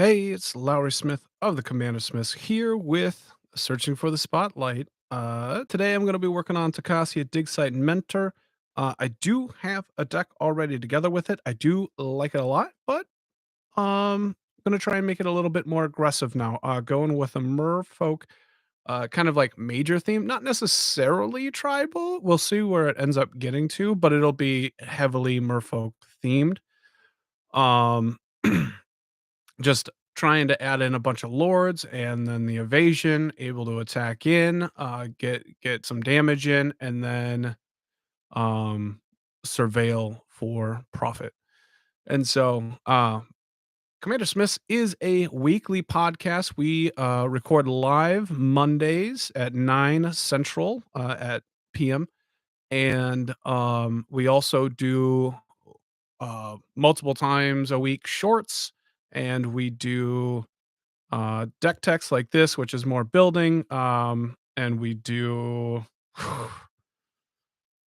Hey, it's Lowry Smith of the Commander Smiths here with Searching for the Spotlight. Today I'm going to be working on Tocasia Dig Site Mentor. I do have a deck already together with it. I do like it a lot, but I'm going to try and make it a little bit more aggressive now. Going with a Merfolk, kind of like major theme, not necessarily tribal. We'll see where it ends up getting to, but it'll be heavily Merfolk themed. Um, Just trying to add in a bunch of lords and then the evasion, able to attack in, get some damage in, and then um surveil for profit. And so Commander Smiths is a weekly podcast. We record live Mondays at 9 Central at PM. And we also do multiple times a week shorts, and we do deck text like this, which is more building. And we do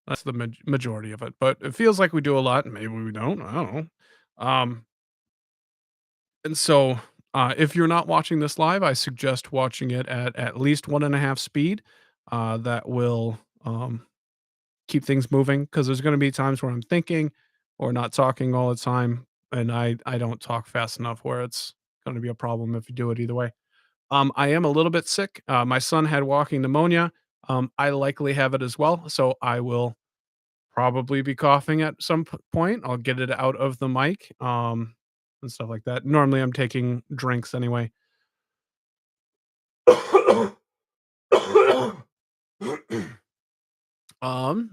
that's the majority of it, but it feels like we do a lot, and maybe we don't. I don't know. Um, and so if you're not watching this live, I suggest watching it at least one and a half speed. That will keep things moving because there's going to be times where I'm thinking or not talking all the time, and I don't talk fast enough where it's going to be a problem if you do it either way. I am a little bit sick. My son had walking pneumonia. I likely have it as well, so I will probably be coughing at some point. I'll get it out of the mic, and stuff like that. Normally, I'm taking drinks anyway.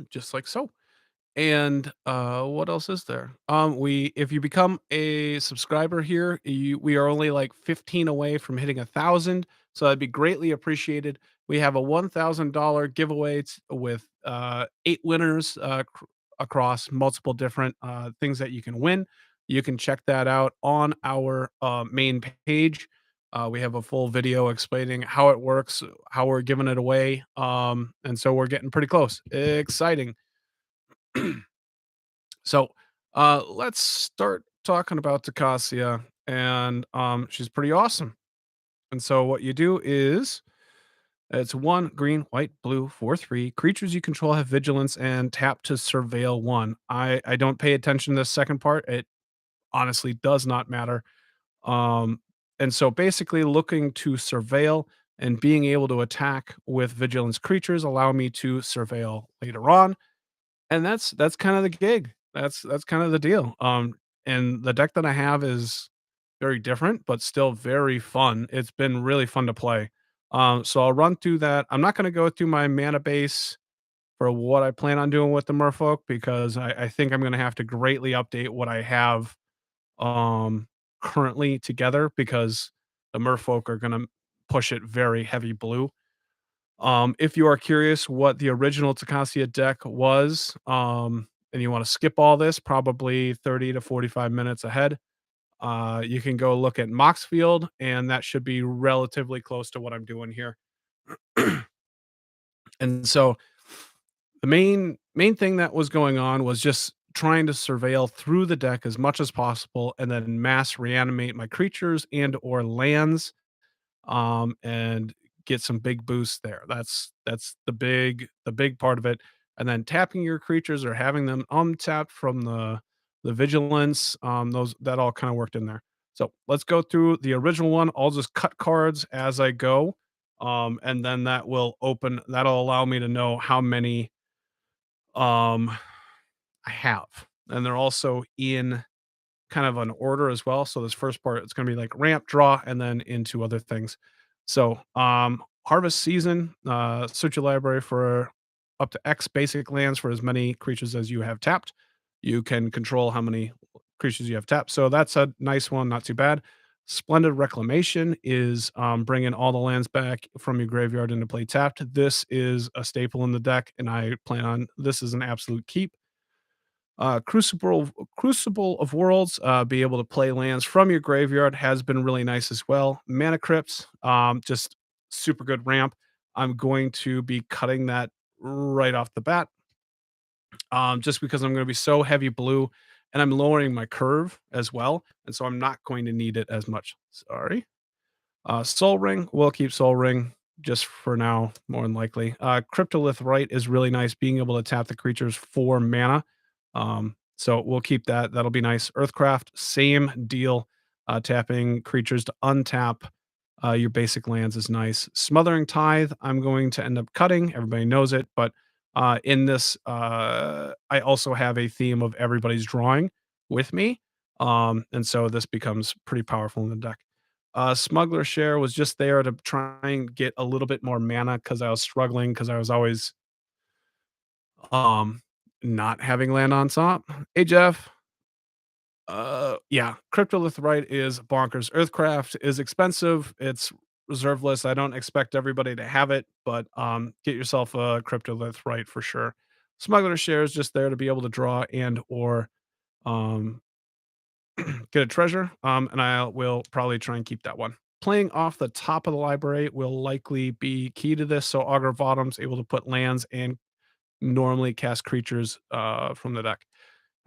Just like so. And what else is there? We if you become a subscriber here, we are only like 15 away from hitting 1,000, so that'd be greatly appreciated. We have a $1,000 giveaway with 8 winners across multiple different things that you can win. You can check that out on our main page. We have a full video explaining how it works, how we're giving it away, and so we're getting pretty close. Exciting. So, let's start talking about Tocasia, and she's pretty awesome. And so, what you do is it's one green, white, blue, 4/3. Creatures you control have vigilance and tap to surveil one. I don't pay attention to this second part. It honestly does not matter. Um, and so, basically, looking to surveil and being able to attack with vigilance creatures allow me to surveil later on, and that's kinda the gig. That's kinda the deal. And the deck that I have is very different, but still very fun. It's been really fun to play. So I'll run through that. I'm not gonna go through my mana base for what I plan on doing with the Merfolk because I think I'm gonna have to greatly update what I have, um, currently together because the Merfolk are gonna push it very heavy blue. If you are curious what the original Tocasia deck was, and you want to skip all this, probably 30 to 45 minutes ahead, you can go look at Moxfield, and that should be relatively close to what I'm doing here. And so the main thing that was going on was just trying to surveil through the deck as much as possible and then mass reanimate my creatures and or lands, and get some big boosts there. That's the big part of it. And then tapping your creatures or having them untapped from the vigilance, those that all kind of worked in there. So let's go through the original one. I'll just cut cards as I go. And then that'll allow me to know how many um I have. And they're also in kind of an order as well. So this first part, it's gonna be like ramp, draw, and then into other things. So, harvest season, search your library for up to X basic lands for as many creatures as you have tapped. You can control how many creatures you have tapped. So that's a nice one, not too bad. Splendid Reclamation is bringing all the lands back from your graveyard into play tapped. This is a staple in the deck, and I plan on this is an absolute keep. Crucible of Worlds, be able to play lands from your graveyard has been really nice as well. Mana Crypt, just super good ramp. I'm going to be cutting that right off the bat, just because I'm going to be so heavy blue, and I'm lowering my curve as well, and so I'm not going to need it as much. Sorry. Soul Ring, we'll keep Soul Ring just for now, more than likely. Cryptolith Right is really nice, being able to tap the creatures for mana. So we'll keep that. That'll be nice. Earthcraft, same deal. Tapping creatures to untap your basic lands is nice. Smothering Tithe, I'm going to end up cutting. Everybody knows it, but in this, I also have a theme of everybody's drawing with me. And so this becomes pretty powerful in the deck. Smuggler Share was just there to try and get a little bit more mana because I was struggling because I was always um not having land on top. Hey Jeff. Yeah, Cryptolithrite is bonkers. Earthcraft is expensive. It's reserve list. I don't expect everybody to have it, but get yourself a Cryptolithrite for sure. Smuggler Share is just there to be able to draw and or um get a treasure, and I will probably try and keep that one. Playing off the top of the library will likely be key to this. So Augur of Autumn's able to put lands and normally cast creatures from the deck.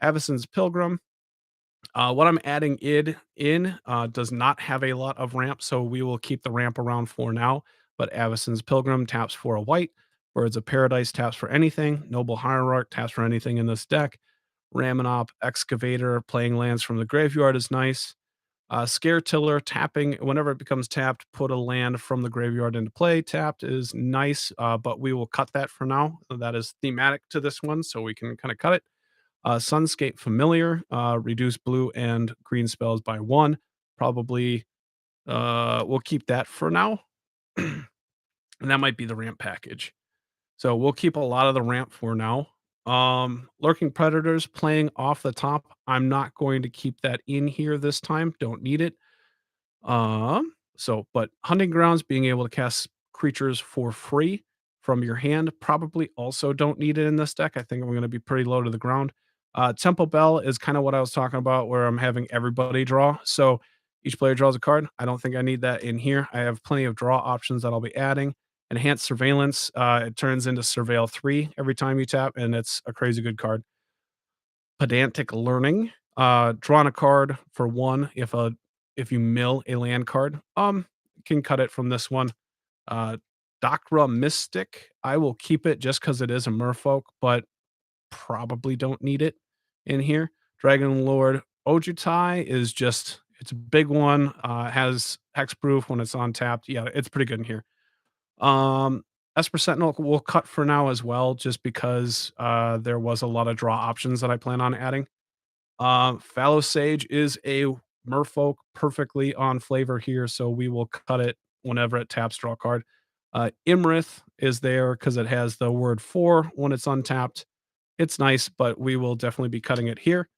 Avacyn's Pilgrim. What I'm adding id in does not have a lot of ramp, so we will keep the ramp around for now. But Avacyn's Pilgrim taps for a white. Birds of Paradise taps for anything. Noble Hierarch taps for anything in this deck. Ramonop Excavator playing lands from the graveyard is nice. Scare Tiller tapping whenever it becomes tapped, put a land from the graveyard into play. Tapped is nice, but we will cut that for now. That is thematic to this one, so we can kind of cut it. Sunscape Familiar, reduce blue and green spells by one. Probably we'll keep that for now. And that might be the ramp package. So we'll keep a lot of the ramp for now. Lurking Predators playing off the top. I'm not going to keep that in here this time. Don't need it. But Hunting Grounds, being able to cast creatures for free from your hand, probably also don't need it in this deck. I think I'm going to be pretty low to the ground. Temple Bell is kind of what I was talking about, where I'm having everybody draw. So each player draws a card. I don't think I need that in here. I have plenty of draw options that I'll be adding. Enhanced Surveillance, it turns into Surveil 3 every time you tap, and it's a crazy good card. Pedantic Learning, drawing a card for one if you mill a land card. Can cut it from this one. Uh, Docra Mystic, I will keep it just because it is a Merfolk, but probably don't need it in here. Dragon Lord Ojutai is just it's a big one. Has hexproof when it's on tapped. Yeah, it's pretty good in here. Esper Sentinel will cut for now as well, just because there was a lot of draw options that I plan on adding. Fallow Sage is a Merfolk perfectly on flavor here, so we will cut it whenever it taps draw a card. Imrith is there because it has the word for when it's untapped. It's nice, but we will definitely be cutting it here.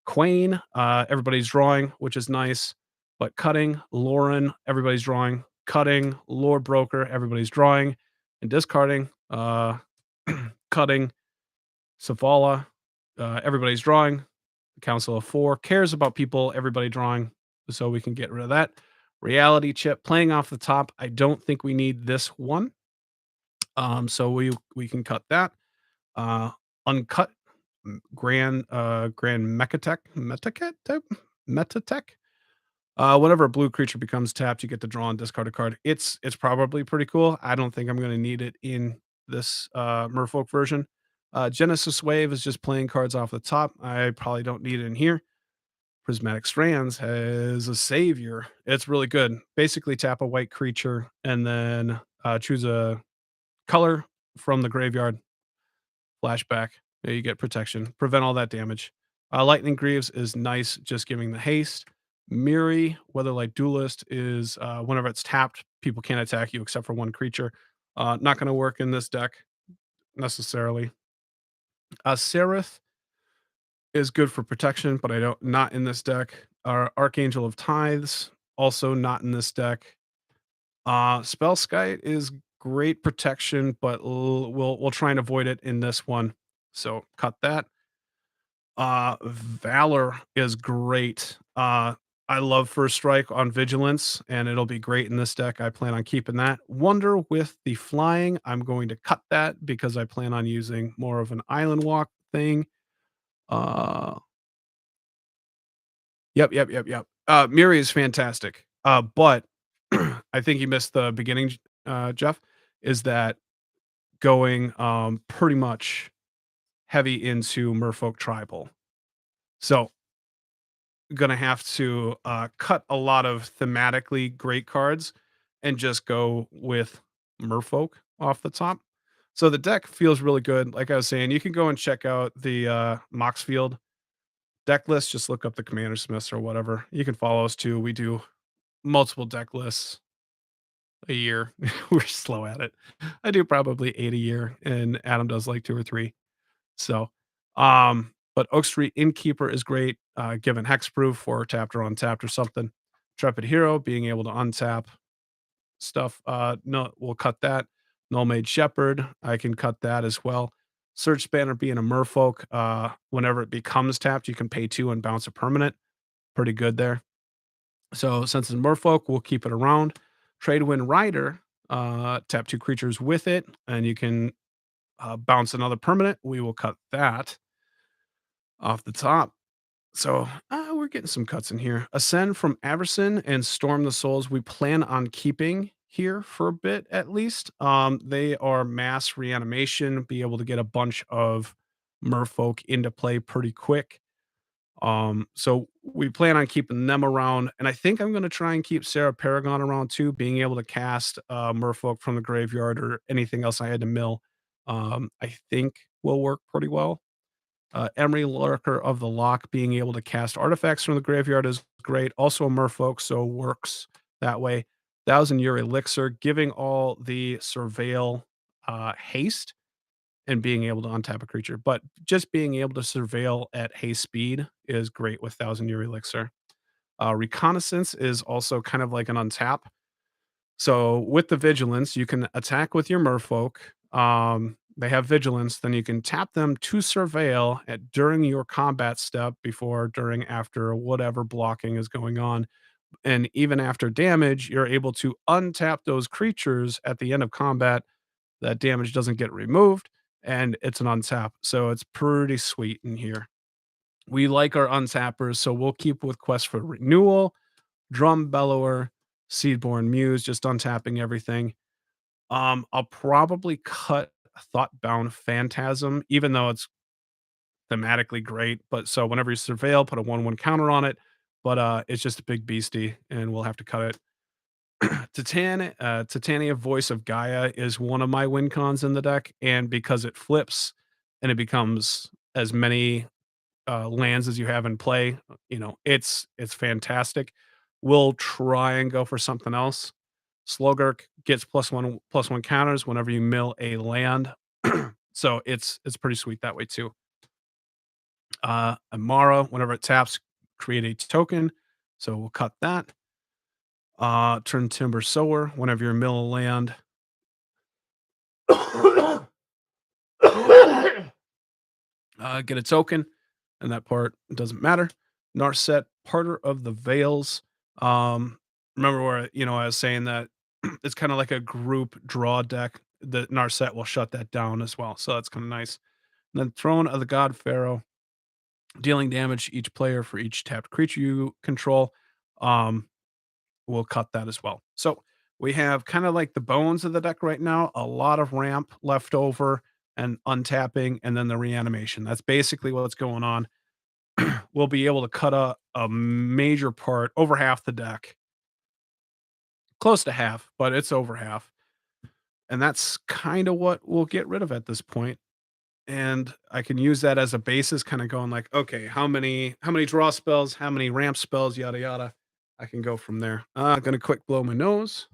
Quain, everybody's drawing, which is nice, but cutting. Lauren, everybody's drawing. Cutting. Lore Broker, everybody's drawing and discarding. Cutting. Savala, everybody's drawing. Council of Four cares about people, everybody drawing, so we can get rid of that. Reality Chip playing off the top. I don't think we need this one. So we can cut that. Uncut Grand Metatech. Whenever a blue creature becomes tapped, you get to draw and discard a card. It's probably pretty cool. I don't think I'm going to need it in this Merfolk version. Genesis Wave is just playing cards off the top. I probably don't need it in here. Prismatic Strands has a savior. It's really good. Basically, tap a white creature and then choose a color from the graveyard. Flashback. There you get protection. Prevent all that damage. Lightning Greaves is nice, just giving the haste. Miri, Weatherlight Duelist, is whenever it's tapped, people can't attack you except for one creature. Not going to work in this deck necessarily. Seraph is good for protection, but I don't not in this deck. Archangel of Tithes, also not in this deck. Spellskite is great protection, but we'll try and avoid it in this one. So cut that. Valor is great. I love First Strike on Vigilance, and it'll be great in this deck. I plan on keeping that. Wonder with the flying, I'm going to cut that because I plan on using more of an island walk thing. Uh, Yep, yep, yep, yep. Miri is fantastic. But I think you missed the beginning, Jeff, is that going, pretty much heavy into Merfolk Tribal. So, gonna have to, cut a lot of thematically great cards and just go with Merfolk off the top. So the deck feels really good. Like I was saying, you can go and check out the, Moxfield deck list. Just look up the CommanderSmiths or whatever. You can follow us too. We do multiple deck lists a year. We're slow at it. I do probably 8 a year, and Adam does like 2 or 3. So, but Oak Street Innkeeper is great, given hexproof or tapped or untapped or something. Intrepid Hero, being able to untap stuff, no, we'll cut that. Null Mage Shepherd, I can cut that as well. Search Spanner being a merfolk, whenever it becomes tapped, you can pay 2 and bounce a permanent. Pretty good there. So since it's merfolk, we'll keep it around. Tradewind Rider, tap 2 creatures with it, and you can bounce another permanent. We will cut that off the top. So we're getting some cuts in here. Ascend from Averson and Storm the Souls. We plan on keeping here for a bit at least. They are mass reanimation, be able to get a bunch of merfolk into play pretty quick. So we plan on keeping them around, and I think I'm going to try and keep Sarah Paragon around too, being able to cast merfolk from the graveyard or anything else I had to mill. I think will work pretty well. Emery Lurker of the Lock, being able to cast artifacts from the graveyard is great. Also a merfolk, so works that way. Thousand Year Elixir, giving all the surveil haste and being able to untap a creature. But just being able to surveil at haste speed is great with Thousand Year Elixir. Reconnaissance is also kind of like an untap. So with the vigilance, you can attack with your merfolk. They have vigilance, then you can tap them to surveil at during your combat step, before, during, after, whatever blocking is going on. And even after damage, you're able to untap those creatures at the end of combat. That damage doesn't get removed, and it's an untap. So it's pretty sweet in here. We like our untappers, so we'll keep with Quest for Renewal, Drum Bellower, Seedborn Muse, just untapping everything. I'll probably cut Thoughtbound Phantasm, even though it's thematically great. But so whenever you surveil, put a 1/1 counter on it. But it's just a big beastie, and we'll have to cut it. Titania Voice of Gaia is one of my win cons in the deck, and because it flips and it becomes as many lands as you have in play, it's fantastic. We'll try and go for something else. Slogurk gets +1/+1 counters whenever you mill a land. So it's pretty sweet that way too. Amara, whenever it taps, create a token. So we'll cut that. Turn Timber Sower whenever you mill a land. Get a token, and that part doesn't matter. Narset, Parter of the Veils. Remember where I was saying that it's kind of like a group draw deck. The Narset will shut that down as well, so that's kind of nice. And then Throne of the God Pharaoh, dealing damage to each player for each tapped creature you control. Um, we'll cut that as well. So we have kind of like the bones of the deck right now, a lot of ramp left over and untapping, and then the reanimation. That's basically what's going on. We'll be able to cut a major part, over half the deck, close to half, but it's over half. And that's kind of what we'll get rid of at this point. And I can use that as a basis, kind of going like, okay, how many draw spells, how many ramp spells, yada yada. I can go from there. Gonna quick blow my nose.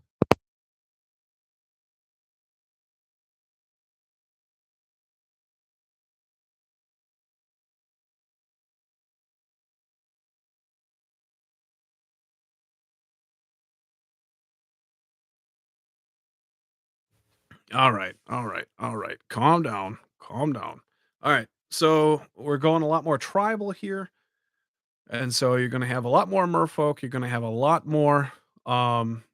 All right, all right, all right. Calm down, calm down. All right, so we're going a lot more tribal here, and so you're gonna have a lot more merfolk. You're gonna have a lot more um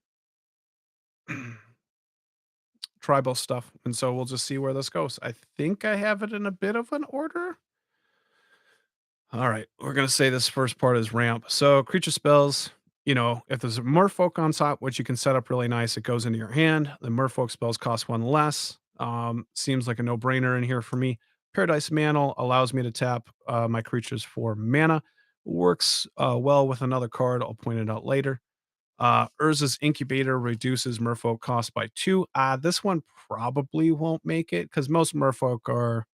tribal stuff, and so we'll just see where this goes. I think I have it in a bit of an order. All right, we're gonna say this first part is ramp. So creature spells, if there's a Merfolk on top, which you can set up really nice, it goes into your hand. The Merfolk spells cost one less. Seems like a no-brainer in here for me. Paradise Mantle allows me to tap my creatures for mana. Works well with another card. I'll point it out later. Urza's Incubator reduces Merfolk cost by two. This one probably won't make it because most Merfolk are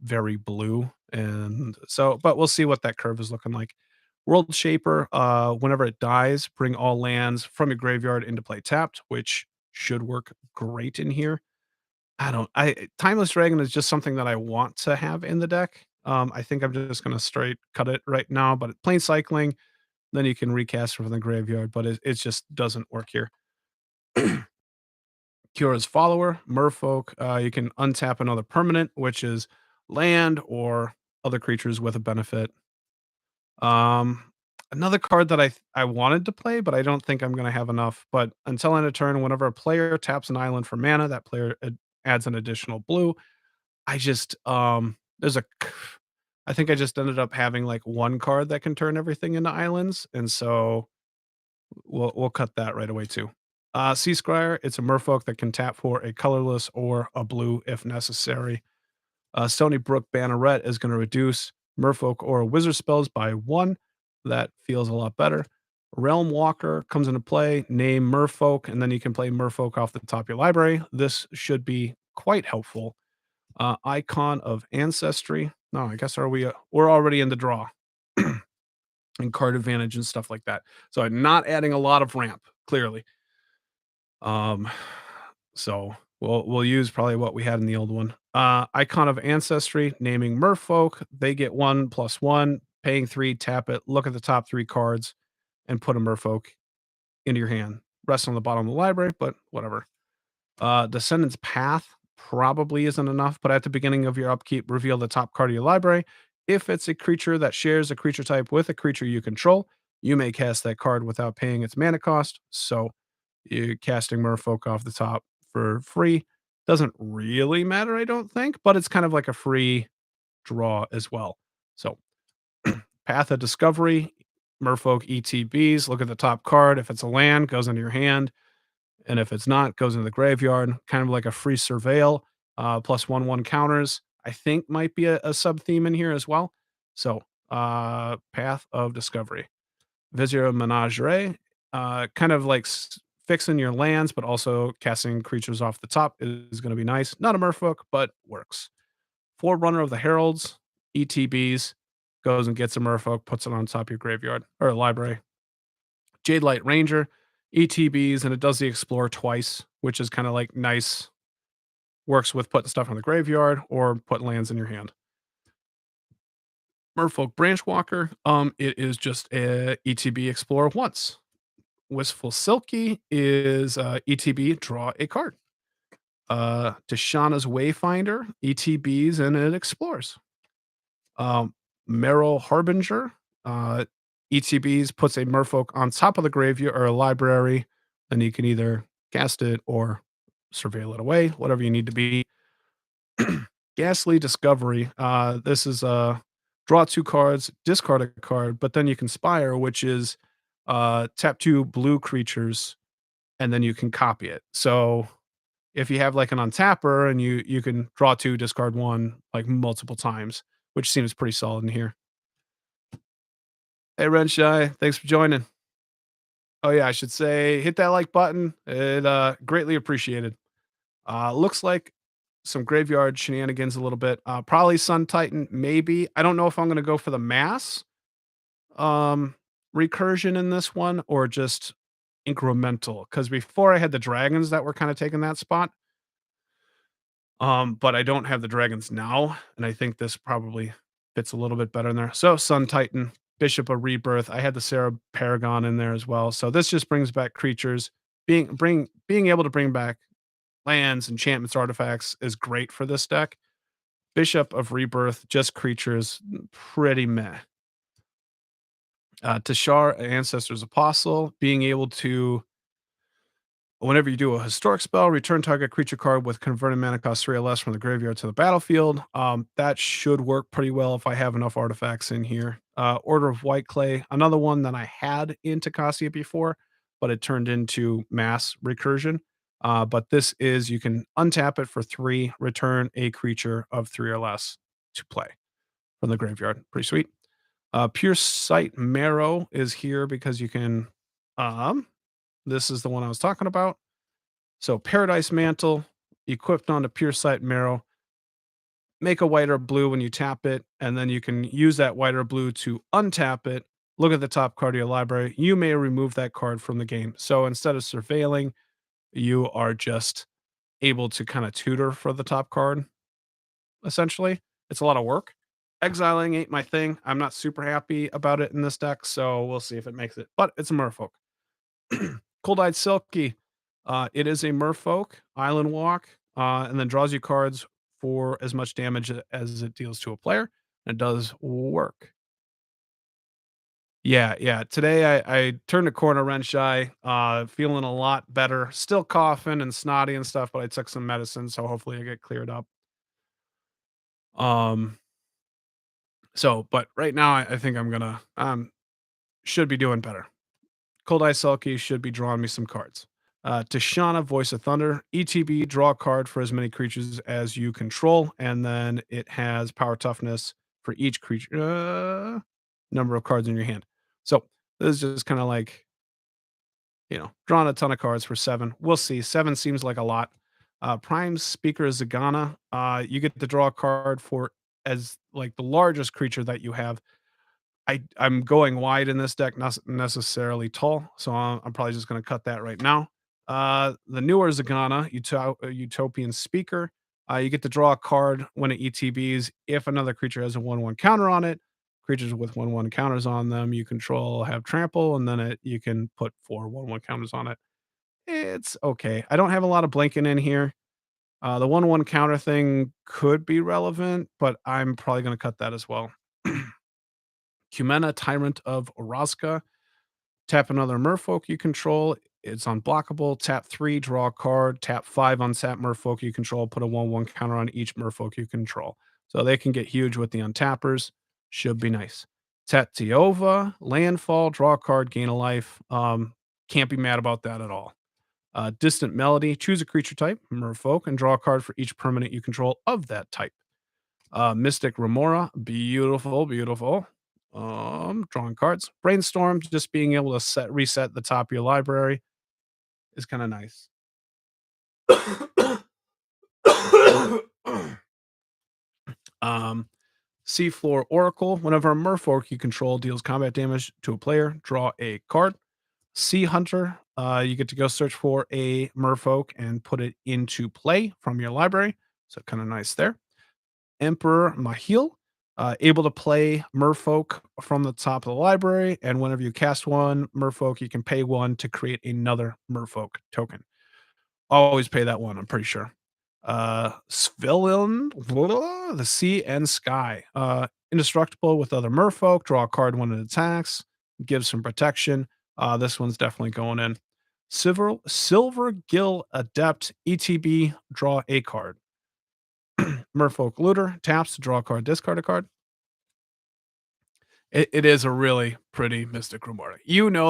very blue. And so, but we'll see what that curve is looking like. World Shaper, whenever it dies, bring all lands from your graveyard into play tapped, which should work great in here. I Timeless Dragon is just something that I want to have in the deck. I think I'm just gonna straight cut it right now, but plain cycling, then you can recast from the graveyard, but it just doesn't work here. Kira's Follower, Merfolk, you can untap another permanent, which is land or other creatures with a benefit. Um, Another card that I wanted to play, but I don't think I'm gonna have enough. But until end of turn, whenever a player taps an island for mana, that player adds an additional blue. I just there's a I think I just ended up having like one card that can turn everything into islands, and so we'll cut that right away too. Sea Scryer, it's a merfolk that can tap for a colorless or a blue if necessary. Stony Brook Banneret is going to reduce merfolk or wizard spells by one. That feels a lot better. Realm Walker comes into play, name merfolk, and then you can play merfolk off the top of your library. This should be quite helpful. Icon of Ancestry. No, I guess we're already in the draw and card advantage and stuff like that. So I'm not adding a lot of ramp, clearly. Um, so we'll use probably what we had in the old one. Icon of Ancestry, naming Merfolk. They get 1+1, paying 3, tap it, look at the top 3 cards, and put a Merfolk into your hand. Rest on the bottom of the library, but whatever. Descendant's Path probably isn't enough, but at the beginning of your upkeep, reveal the top card of your library. If it's a creature that shares a creature type with a creature you control, you may cast that card without paying its mana cost. So you casting Merfolk off the top for free doesn't really matter, I don't think, but it's kind of like a free draw as well. So Path of Discovery, Merfolk ETBs, look at the top card. If it's a land, goes into your hand. And if it's not, goes into the graveyard, kind of like a free surveil, +1/1 counters. I think might be a sub theme in here as well. So, Path of Discovery. Vizier Menagerie, kind of like fixing your lands, but also casting creatures off the top is going to be nice. Not a Merfolk, but works. Forerunner of the Heralds, ETBs, goes and gets a Merfolk, puts it on top of your graveyard or library. Jade Light Ranger, ETBs, and it does the Explore twice, which is kind of like nice. Works with putting stuff in the graveyard or putting lands in your hand. Merfolk Branchwalker, it is just a ETB Explore once. Wistful Silky is ETB draw a card. Tishana's Wayfinder, ETBs, and it explores. Um, Merrill Harbinger, ETBs puts a merfolk on top of the graveyard or a library, and you can either cast it or surveil it away, whatever you need to be. Ghastly Discovery. This is draw two cards, discard a card, but then you can spire, which is tap two blue creatures, and then you can copy it. So if you have like an untapper and you can draw two, discard one like multiple times, which seems pretty solid in here. Hey Renshy, thanks for joining. Oh yeah, I should say hit that like button. It greatly appreciated. Looks like some graveyard shenanigans a little bit. Probably Sun Titan, maybe. I don't know if I'm gonna go for the mass um recursion in this one or just incremental. Because before I had the dragons that were kind of taking that spot. But I don't have the dragons now, and I think this probably fits a little bit better in there. So Sun Titan, Bishop of Rebirth. I had the Sarah Paragon in there as well. So this just brings back creatures. Being able to bring back lands, enchantments, artifacts is great for this deck. Bishop of Rebirth, just creatures, pretty meh. Tashar, Ancestor's Apostle, being able to Whenever you do a historic spell, return target creature card with converted mana cost 3 or less from the graveyard to the battlefield. That should work pretty well if I have enough artifacts in here. Order of White Clay, another one that I had in Tocasia before, but it turned into mass recursion. But this is you can untap it for 3, return a creature of 3 or less to play from the graveyard. Pretty sweet. Pure Sight Marrow is here because you can um this is the one I was talking about. So Paradise Mantle, equipped onto Pure Sight Marrow, make a white or blue when you tap it, and then you can use that white or blue to untap it. Look at the top card of your library. You may remove that card from the game. So instead of surveilling, you are just able to kind of tutor for the top card, essentially. It's a lot of work. Exiling ain't my thing. I'm not super happy about it in this deck, so we'll see if it makes it. But it's a Merfolk. Cold-Eyed Silky. It is a Merfolk Island Walk, and then draws you cards for as much damage as it deals to a player. And it does work. Yeah, yeah. Today I turned a corner run shy, feeling a lot better. Still coughing and snotty and stuff, but I took some medicine, so hopefully I get cleared up. Um, but right now I think I'm gonna should be doing better. Cold Eye Sulky should be drawing me some cards. Tashana, Voice of Thunder, ETB, draw a card for as many creatures as you control, and then it has power toughness for each creature, number of cards in your hand. So this is just kind of like, drawing a ton of cards for 7. We'll see. 7 seems like a lot. Prime Speaker Zagana, you get to draw a card for as like the largest creature that you have. I'm going wide in this deck, not necessarily tall, so I'm probably just gonna cut that right now. The newer Zagana, Utopian Speaker, you get to draw a card when it ETBs. If another creature has a 1/1 counter on it, creatures with 1/1 counters on them you control have trample, and then you can put 4 1/1 counters on it. It's okay. I don't have a lot of blinking in here. The 1/1 counter thing could be relevant, but I'm probably gonna cut that as well. Cumena, Tyrant of Orazca. Tap another Merfolk you control. It's unblockable. Tap 3, draw a card. Tap 5, untap Merfolk you control. Put a 1/1 counter on each Merfolk you control. So they can get huge with the untappers. Should be nice. Tatiova, landfall, draw a card, gain a life. Can't be mad about that at all. Distant Melody, choose a creature type, Merfolk, and draw a card for each permanent you control of that type. Mystic Remora, beautiful, beautiful. Drawing cards. Brainstorm, just being able to reset the top of your library is kind of nice. um, Seafloor Oracle. Whenever a Merfolk you control deals combat damage to a player, draw a card. Sea Hunter. You get to go search for a Merfolk and put it into play from your library. So kind of nice there. Emperor Mahil, able to play Merfolk from the top of the library, and whenever you cast one Merfolk, you can pay 1 to create another Merfolk token. Always pay that 1, I'm pretty sure. Svillian, the Sea and Sky. Indestructible with other Merfolk, draw a card when it attacks, gives some protection. This one's definitely going in. Silver Gill Adept, ETB, draw a card. Merfolk Looter, taps to draw a card, discard a card. It is a really pretty Mystic Remora.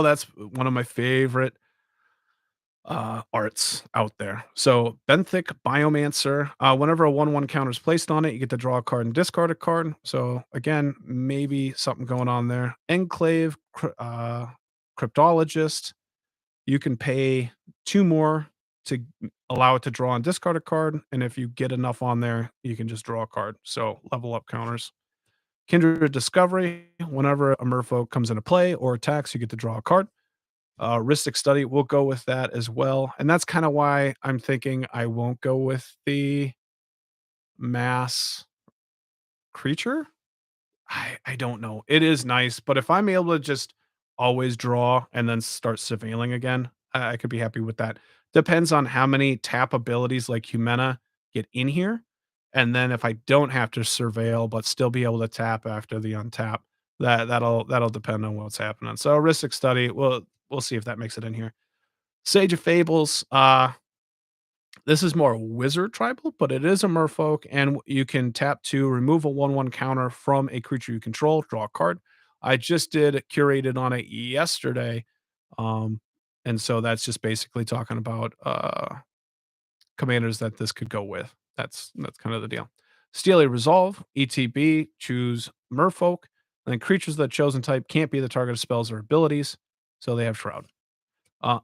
That's one of my favorite arts out there. So Benthic Biomancer, whenever a 1/1 counter is placed on it, you get to draw a card and discard a card. So again, maybe something going on there. Enclave Cryptologist, you can pay 2 more to allow it to draw and discard a card, and if you get enough on there, you can just draw a card. So level up counters. Kindred Discovery, whenever a Merfolk comes into play or attacks, you get to draw a card. Rhystic Study, we'll go with that as well. And that's kind of why I'm thinking I won't go with the mass creature. I don't know. It is nice, but if I'm able to just always draw and then start surveilling again, I could be happy with that. Depends on how many tap abilities like Humana get in here. And then if I don't have to surveil but still be able to tap after the untap, that'll depend on what's happening. So Ristic Study, we'll see if that makes it in here. Sage of Fables, this is more wizard tribal, but it is a merfolk, and you can tap to remove a 1/1 counter from a creature you control, draw a card. I just did curated on it yesterday, um, and so that's just basically talking about, commanders that this could go with. That's kind of the deal. Steely Resolve, ETB, choose Merfolk, and then creatures of the chosen type can't be the target of spells or abilities, so they have Shroud.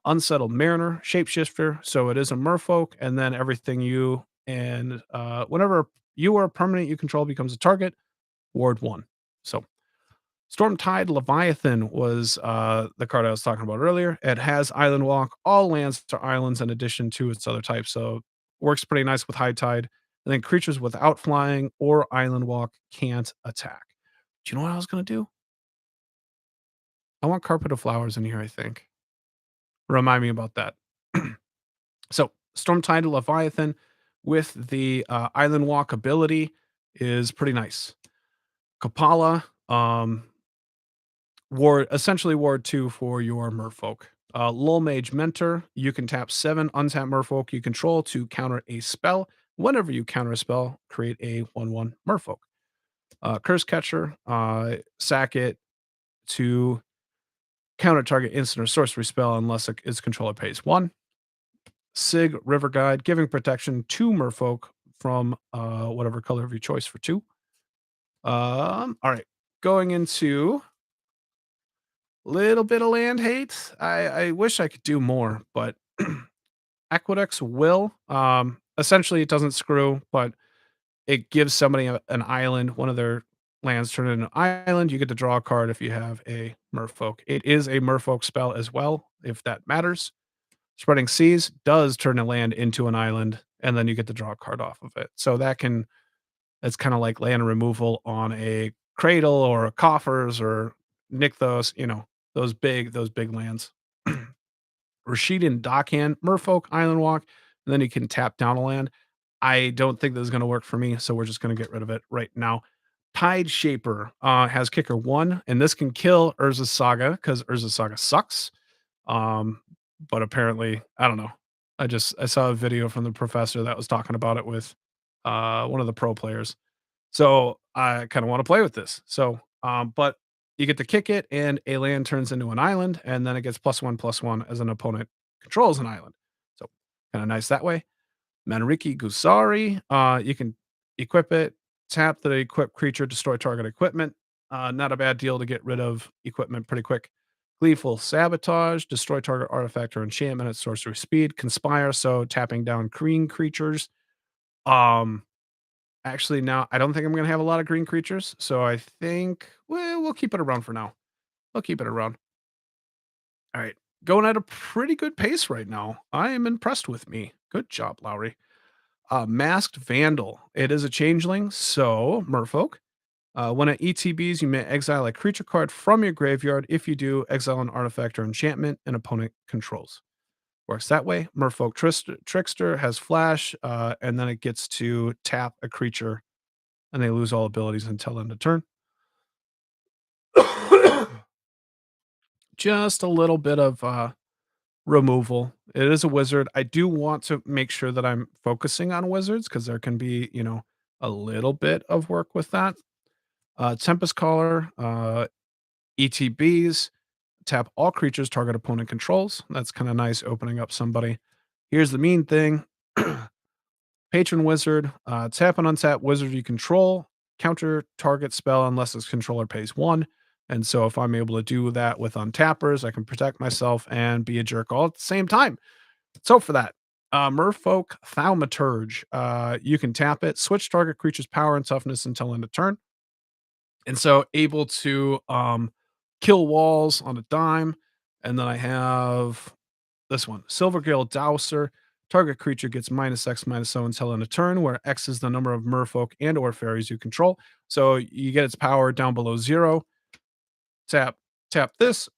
Unsettled Mariner, Shapeshifter, so it is a merfolk, and then everything you and whenever you or a permanent you control becomes a target, ward 1. So Stormtide Leviathan was the card I was talking about earlier. It has Island Walk. All lands are islands in addition to its other types, so works pretty nice with High Tide. And then creatures without flying or Island Walk can't attack. Do you know what I was gonna do? I want Carpet of Flowers in here, I think. Remind me about that. So, Stormtide Leviathan with the, Island Walk ability is pretty nice. Kapala, ward 2 for your Merfolk. Lull Mage Mentor, you can tap 7 untap Merfolk you control to counter a spell. Whenever you counter a spell, create a 1/1 Merfolk. Curse Catcher, sack it to counter target instant or sorcery spell unless its controller pays 1. Sig River Guide, giving protection to Merfolk from whatever color of your choice for 2. All right, going into little bit of land hate. I wish I could do more, but Aqueduct's Will, essentially it doesn't screw, but it gives somebody an island, one of their lands turn into an island. You get to draw a card if you have a Merfolk. It is a Merfolk spell as well, if that matters. Spreading Seas does turn a land into an island, and then you get to draw a card off of it. So that's kind of like land removal on a Cradle or a Coffers or Nykthos, those big lands. Rashidun Dockhand, Merfolk, Island Walk, and then you can tap down a land. I don't think this is gonna work for me, so we're just gonna get rid of it right now. Tide Shaper, has kicker 1, and this can kill Urza's Saga because Urza's Saga sucks. Um, but apparently, I don't know. I saw a video from the professor that was talking about it with, one of the pro players. So, I kinda wanna play with this. So, but you get to kick it, and a land turns into an island, and then it gets +1/+1 as an opponent controls an island. So, kinda nice that way. Manariki Gusari, you can equip it, tap the equipped creature, destroy target equipment. Not a bad deal to get rid of equipment pretty quick. Gleeful Sabotage, destroy target artifact or enchantment at sorcery speed. Conspire, so tapping down green creatures. Um, Actually, now I don't think I'm gonna have a lot of green creatures, so I think we'll keep it around for now. I'll keep it around. All right, going at a pretty good pace right now. I am impressed with me. Good job, Lowry. Masked Vandal. It is a changeling, so Merfolk. When it ETBs, you may exile a creature card from your graveyard. If you do, exile an artifact or enchantment an opponent controls. Works that way. Merfolk Trickster has flash, and then it gets to tap a creature, and they lose all abilities until end of turn. Just a little bit of removal. It is a wizard. I do want to make sure that I'm focusing on wizards because there can be, a little bit of work with that. Tempest Caller, ETBs, tap all creatures target opponent controls. That's kind of nice, opening up somebody. Here's the mean thing. Patron Wizard, tap and untap wizard you control, counter target spell unless its controller pays 1. And so if I'm able to do that with untappers, I can protect myself and be a jerk all at the same time. So for that, Merfolk Thaumaturge, you can tap it, switch target creature's power and toughness until end of turn. And so able to kill walls on a dime. And then I have this one, Silvergill Dowser. Target creature gets -X/-0 until end of turn, where X is the number of merfolk and or fairies you control. So you get its power down below 0. Tap this,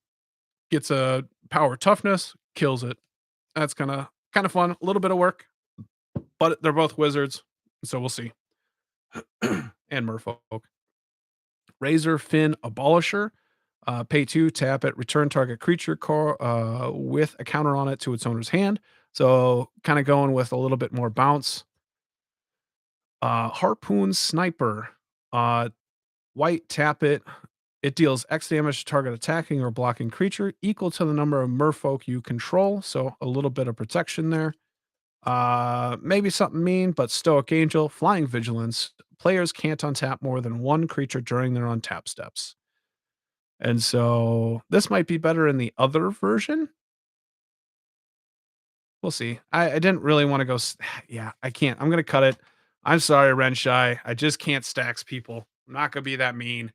gets a power toughness, kills it. That's kind of fun. A little bit of work, but they're both wizards, so we'll see. And merfolk. Razor Fin Abolisher. Pay 2, tap it, return target creature with a counter on it to its owner's hand. So kind of going with a little bit more bounce. Harpoon Sniper. Uh, White, tap it. It deals X damage to target attacking or blocking creature equal to the number of merfolk you control. So a little bit of protection there. Maybe something mean, but Stoic Angel, Flying Vigilance. Players can't untap more than one creature during their untap steps. And so this might be better in the other version. We'll see. I didn't really want to go. Yeah, I can't. I'm going to cut it. I'm sorry, Renshai. I just can't stacks people. I'm not going to be that mean.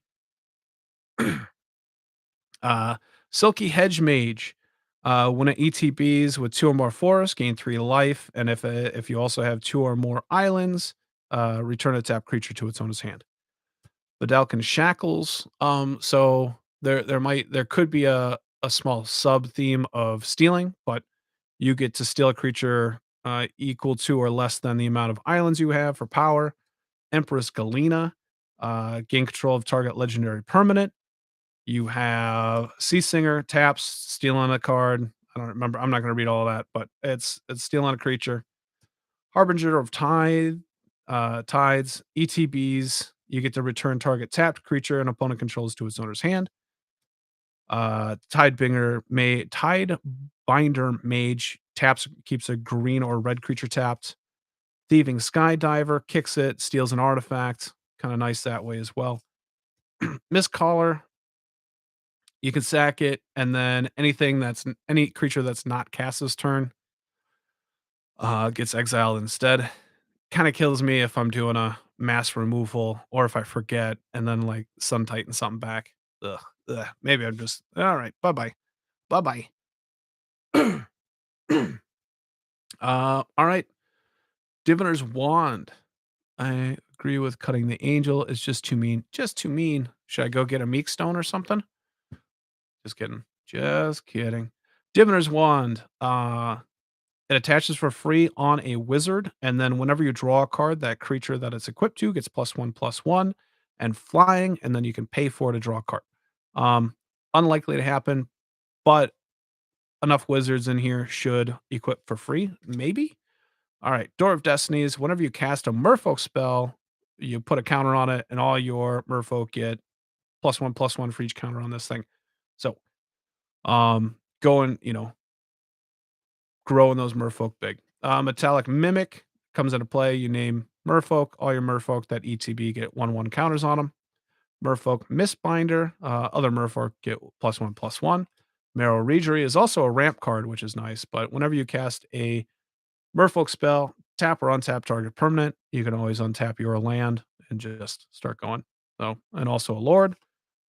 Uh, Silky Hedge Mage. When it ETBs with 2 or more forests, gain 3 life, and if you also have 2 or more islands, return a tap creature to its owner's hand. Vidalcan Shackles. So there could be a small sub theme of stealing, but you get to steal a creature equal to or less than the amount of islands you have for power. Empress Galena. Gain control of target legendary permanent. You have Sea Singer, taps, stealing a card. I don't remember. I'm not going to read all of that, but it's stealing a creature. Harbinger of Tides, ETBs. You get to return target tapped creature an opponent controls to its owner's hand. Tide Binder Mage taps, keeps a green or red creature tapped. Thieving Skydiver kicks it, steals an artifact. Kind of nice that way as well. Mistcaller, you can sack it, and then any creature that's not cast this turn gets exiled instead. Kind of kills me if I'm doing a mass removal or if I forget and then like Sun Titan something back. Ugh, ugh. Maybe I'm just all right. Bye bye. Bye bye. All right. Diviner's Wand. I agree with cutting the angel. It's just too mean. Just too mean. Should I go get a meek stone or something? Just kidding. Just kidding. Diviner's Wand. It attaches for free on a wizard, and then whenever you draw a card, that creature that it's equipped to gets +1/+1 and flying, and then you can pay for it to draw a card. Um, Unlikely to happen, but enough wizards in here should equip for free, maybe? All right, Door of Destinies. Whenever you cast a Merfolk spell, you put a counter on it, and all your Merfolk get +1/+1 for each counter on this thing. So, going, growing those merfolk big. Metallic Mimic comes into play. You name merfolk. All your merfolk that ETB get 1/1 counters on them. Merfolk Mistbinder. Other merfolk get +1/+1. Marrow Regery is also a ramp card, which is nice. But whenever you cast a merfolk spell, tap or untap target permanent, you can always untap your land and just start going. So, and also a Lord.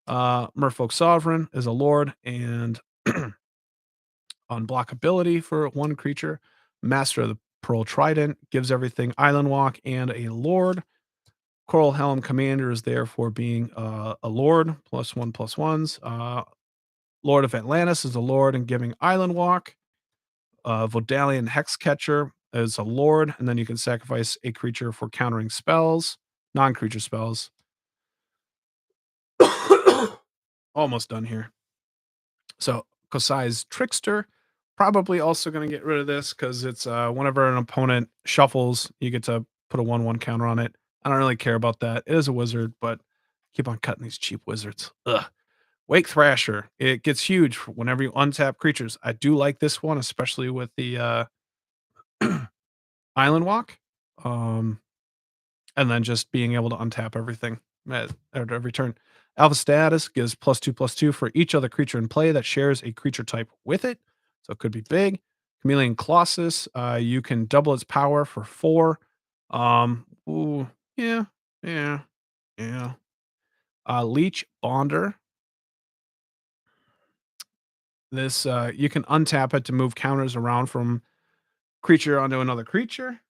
Merfolk Sovereign is a Lord and unblockability for one creature. Master of the Pearl Trident gives everything Island Walk and a Lord. Coral Helm Commander is there for being a Lord, +1/+1s. Lord of Atlantis is a Lord and giving Island Walk. Vodalian Hexcatcher is a Lord, and then you can sacrifice a creature for countering spells, non-creature spells. Almost done here. So Kosai's Trickster, probably also going to get rid of this because it's whenever an opponent shuffles, you get to put a 1/1 counter on it. I don't really care about that. It is a wizard, but keep on cutting these cheap wizards. Ugh. Wake Thrasher. It gets huge whenever you untap creatures. I do like this one, especially with the Island Walk. Um, and then just being able to untap everything at every turn. Alpha status gives +2/+2 for each other creature in play that shares a creature type with it. So it could be big. Chameleon Colossus, you can double its power for 4. Ooh, yeah, yeah, yeah. Leech Bonder. This you can untap it to move counters around from creature onto another creature.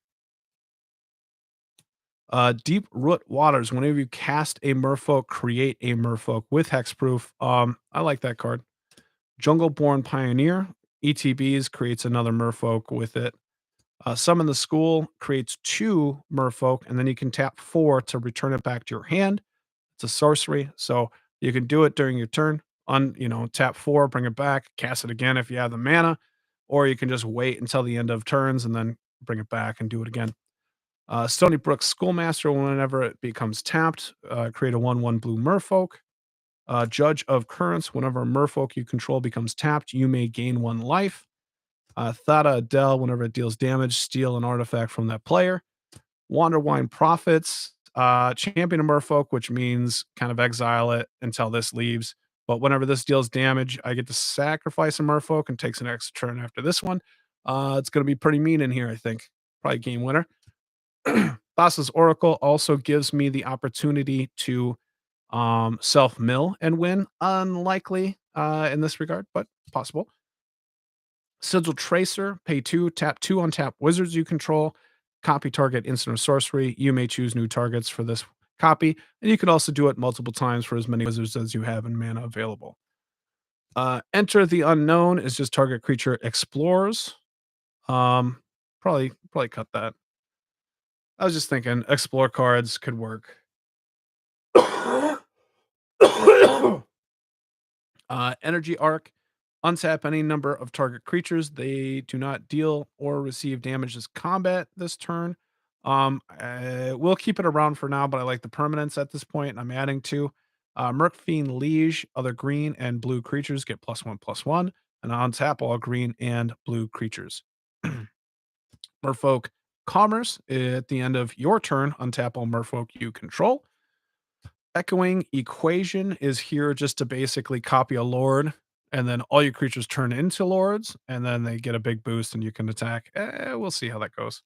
Deep Root Waters. Whenever you cast a Merfolk, create a Merfolk with hexproof. I like that card. Jungleborn Pioneer. ETBs creates another Merfolk with it. Summon the School creates 2 Merfolk, and then you can tap 4 to return it back to your hand. It's a sorcery, so you can do it during your turn. tap 4, bring it back, cast it again if you have the mana, or you can just wait until the end of turns and then bring it back and do it again. Stony Brook Schoolmaster, whenever it becomes tapped, create a 1/1 blue Merfolk. Judge of Currents, whenever a Merfolk you control becomes tapped, you may gain 1 life. Thada Adele, whenever it deals damage, steal an artifact from that player. Wanderwine Prophets, champion a Merfolk, which means kind of exile it until this leaves. But whenever this deals damage, I get to sacrifice a Merfolk and takes an extra turn after this one. It's going to be pretty mean in here, I think. Probably game winner. Thassa's Oracle also gives me the opportunity to self mill and win. Unlikely in this regard, but possible. Sigil Tracer, pay 2, tap 2 on tap wizards you control, copy target instant or sorcery. You may choose new targets for this copy, and you can also do it multiple times for as many wizards as you have in mana available. Enter the Unknown is just target creature explores. Probably cut that. I was just thinking explore cards could work. Energy Arc. Untap any number of target creatures. They do not deal or receive damage as combat this turn. We'll keep it around for now, but I like the permanence at this point. I'm adding 2. Mercfiend Liege, other green and blue creatures get +1/+1, and untap all green and blue creatures. Merfolk Commerce, at the end of your turn, untap all Merfolk you control. Echoing Equation is here just to basically copy a lord, and then all your creatures turn into lords, and then they get a big boost and you can attack. We'll see how that goes.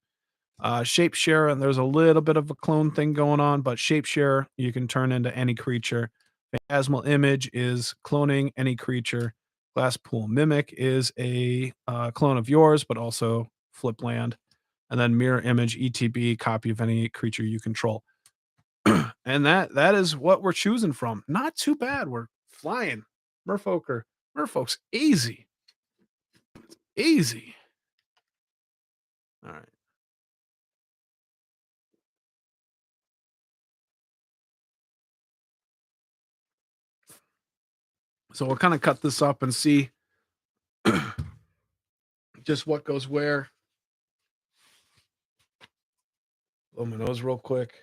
Shapeshare, and there's a little bit of a clone thing going on, but Shapeshare, you can turn into any creature. Phantasmal Image is cloning any creature. Glasspool Mimic is a clone of yours, but also flip land. And then Mirror Image, ETB, copy of any creature you control. And that is what we're choosing from. Not too bad. We're flying. Merfolk's easy. Easy. All right. So we'll kind of cut this up and see just what goes where. Blow my nose real quick.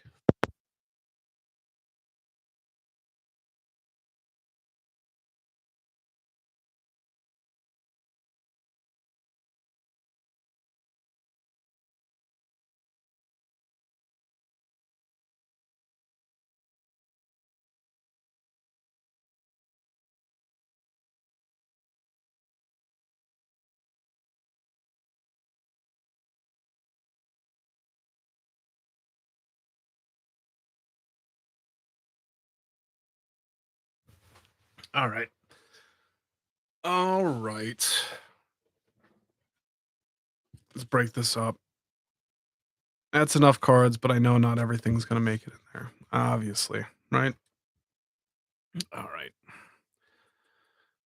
All right. All right. Let's break this up. That's enough cards, but I know not everything's going to make it in there. Obviously, right? All right.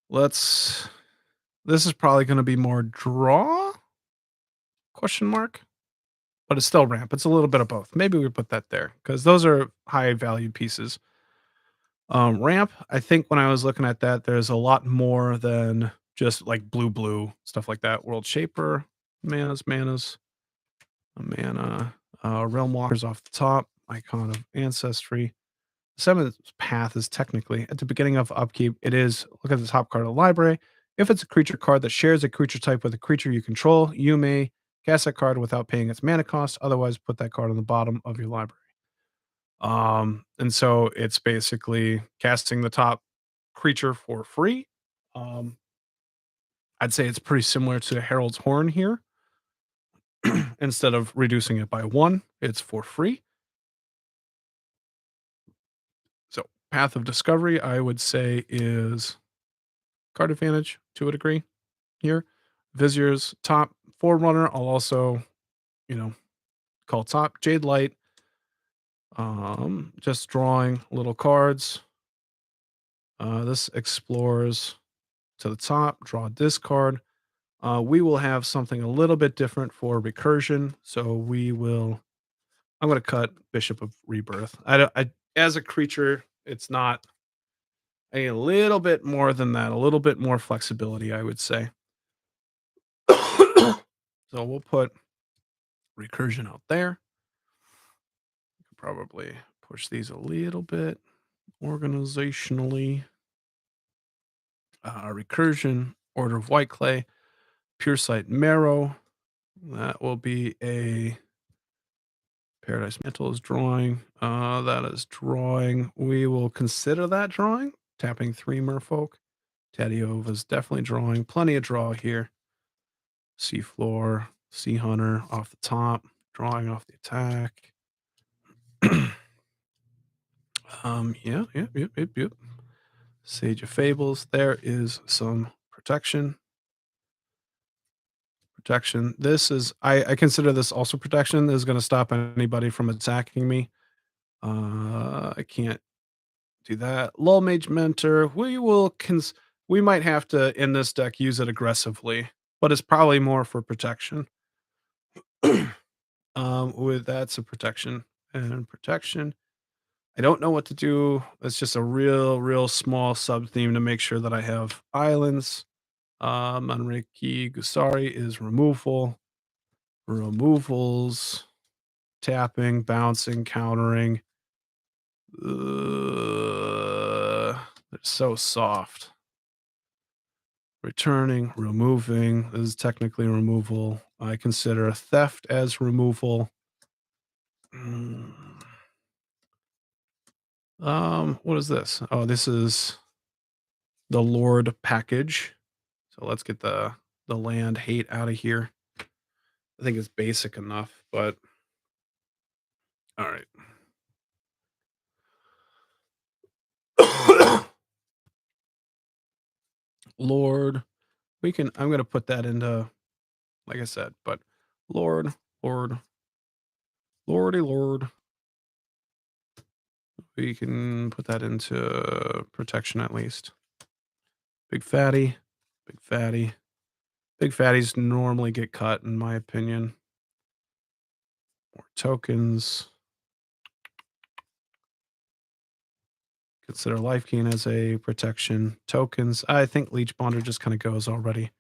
Let's This is probably going to be more draw? Question mark. But it's still ramp. It's a little bit of both. Maybe we put that there because those are high value pieces. Ramp, I think when I was looking at that, there's a lot more than just like blue, stuff like that. World Shaper, manas, a mana, Realm Walkers off the top, Icon of Ancestry. Seventh path is technically at the beginning of upkeep. It is look at the top card of the library. If it's a creature card that shares a creature type with a creature you control, you may cast that card without paying its mana cost. Otherwise, put that card on the bottom of your library. And so it's basically casting the top creature for free. Um, I'd say it's pretty similar to Herald's Horn here. Instead of reducing it by 1, it's for free. So, Path of Discovery, I would say, is card advantage to a degree here. Vizier's top Forerunner, I'll also, call top. Jade Light, just drawing little cards. This explores to the top, draw a discard. We will have something a little bit different for recursion. So I'm going to cut Bishop of Rebirth. As a creature, it's not I need a little bit more than that, a little bit more flexibility, I would say. So we'll put recursion out there. Probably push these a little bit organizationally. Recursion, Order of White Clay, Pure Sight Marrow. That will be a Paradise Mantle is drawing. That is drawing. We will consider that drawing. Tapping 3 Merfolk. Tadiova is definitely drawing. Plenty of draw here. Seafloor, Sea Hunter off the top. Drawing off the attack. Yep. Sage of Fables. There is some protection. Protection. This is I consider this also protection. This is going to stop anybody from attacking me. I can't do that. Lull Mage Mentor. We might have to in this deck use it aggressively, but it's probably more for protection. With that's a protection and protection. I don't know what to do. It's just a real small sub theme to make sure that I have islands. Manriki Gusari is removal. Removals, tapping, bouncing, countering. They're so soft. Returning, removing. This is technically removal. I consider a theft as removal. What is this? Oh, this is the Lord package. So let's get the land hate out of here. I think it's basic enough, but all right. Lord, I'm gonna put that into, like I said, but Lord, Lordy Lord. We can put that into protection at least. Big fatty, big fatty. Big fatties normally get cut, in my opinion. More tokens. Consider Life Gain as a protection. Tokens. I think Leech Bonder just kind of goes already.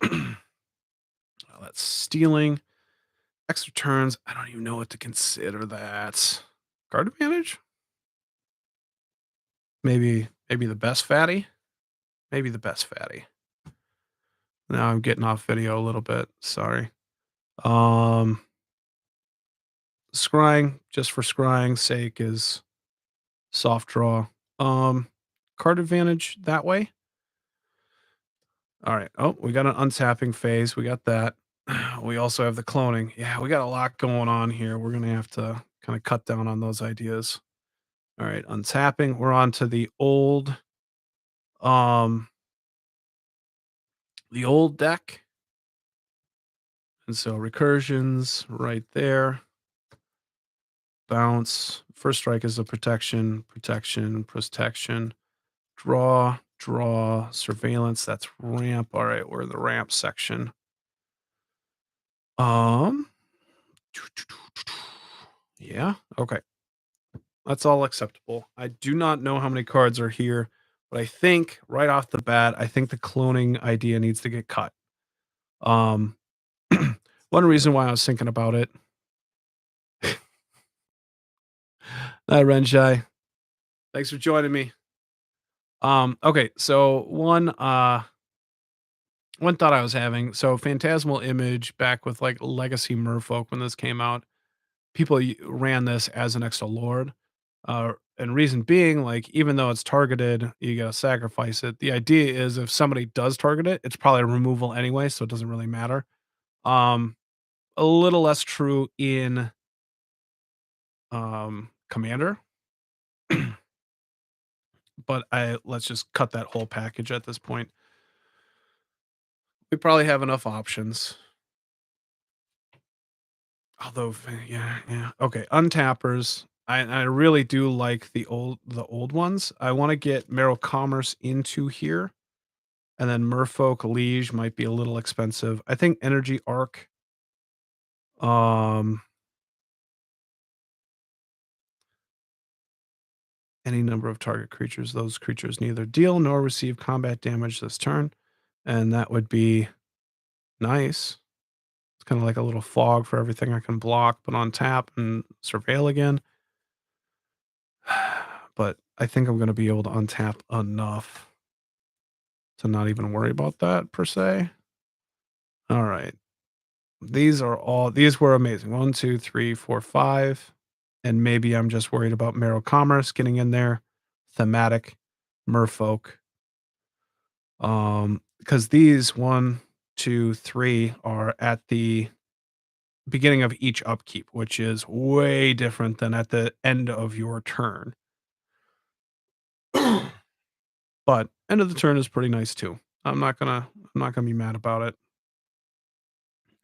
That's stealing. Extra turns. I don't even know what to consider that. Guard advantage? Maybe the best fatty? Maybe the best fatty. Now I'm getting off video a little bit. Sorry. Scrying, just for scrying's sake, is soft draw. Card advantage that way. All right. Oh, we got an untapping phase. We got that. We also have the cloning. Yeah, we got a lot going on here. We're gonna have to kind of cut down on those ideas. All right, untapping. We're on to um the old deck. And so recursions right there. Bounce. First strike is a protection, protection. Draw, surveillance. That's ramp. All right, we're in the ramp section. Yeah, okay. That's all acceptable. I do not know how many cards are here, but I think right off the bat, I think the cloning idea needs to get cut. One reason why I was thinking about it. Hi, Renshai. Thanks for joining me. Okay, so one thought I was having. So Phantasmal Image back with like Legacy Merfolk when this came out, people ran this as an extra lord. And reason being, like, even though it's targeted, you gotta sacrifice it. The idea is if somebody does target it, it's probably a removal anyway, so it doesn't really matter. Um, a little less true in Commander, but let's just cut that whole package at this point. We probably have enough options. Although, yeah. Okay, untappers. I really do like the old ones. I want to get Merrow Commerce into here, and then Merfolk Liege might be a little expensive. I think Energy Arc. Um, any number of target creatures. Those creatures neither deal nor receive combat damage this turn, and that would be nice. It's kinda like a little fog for everything I can block, put on tap, and surveil again. But I think I'm gonna be able to untap enough to not even worry about that per se. Alright. These were amazing. 1, 2, 3, 4, 5, and maybe I'm just worried about Marrow Commerce getting in there. Thematic, Merfolk. Because these 1, 2, 3 are at the beginning of each upkeep, which is way different than at the end of your turn. But end of the turn is pretty nice too. I'm not gonna be mad about it.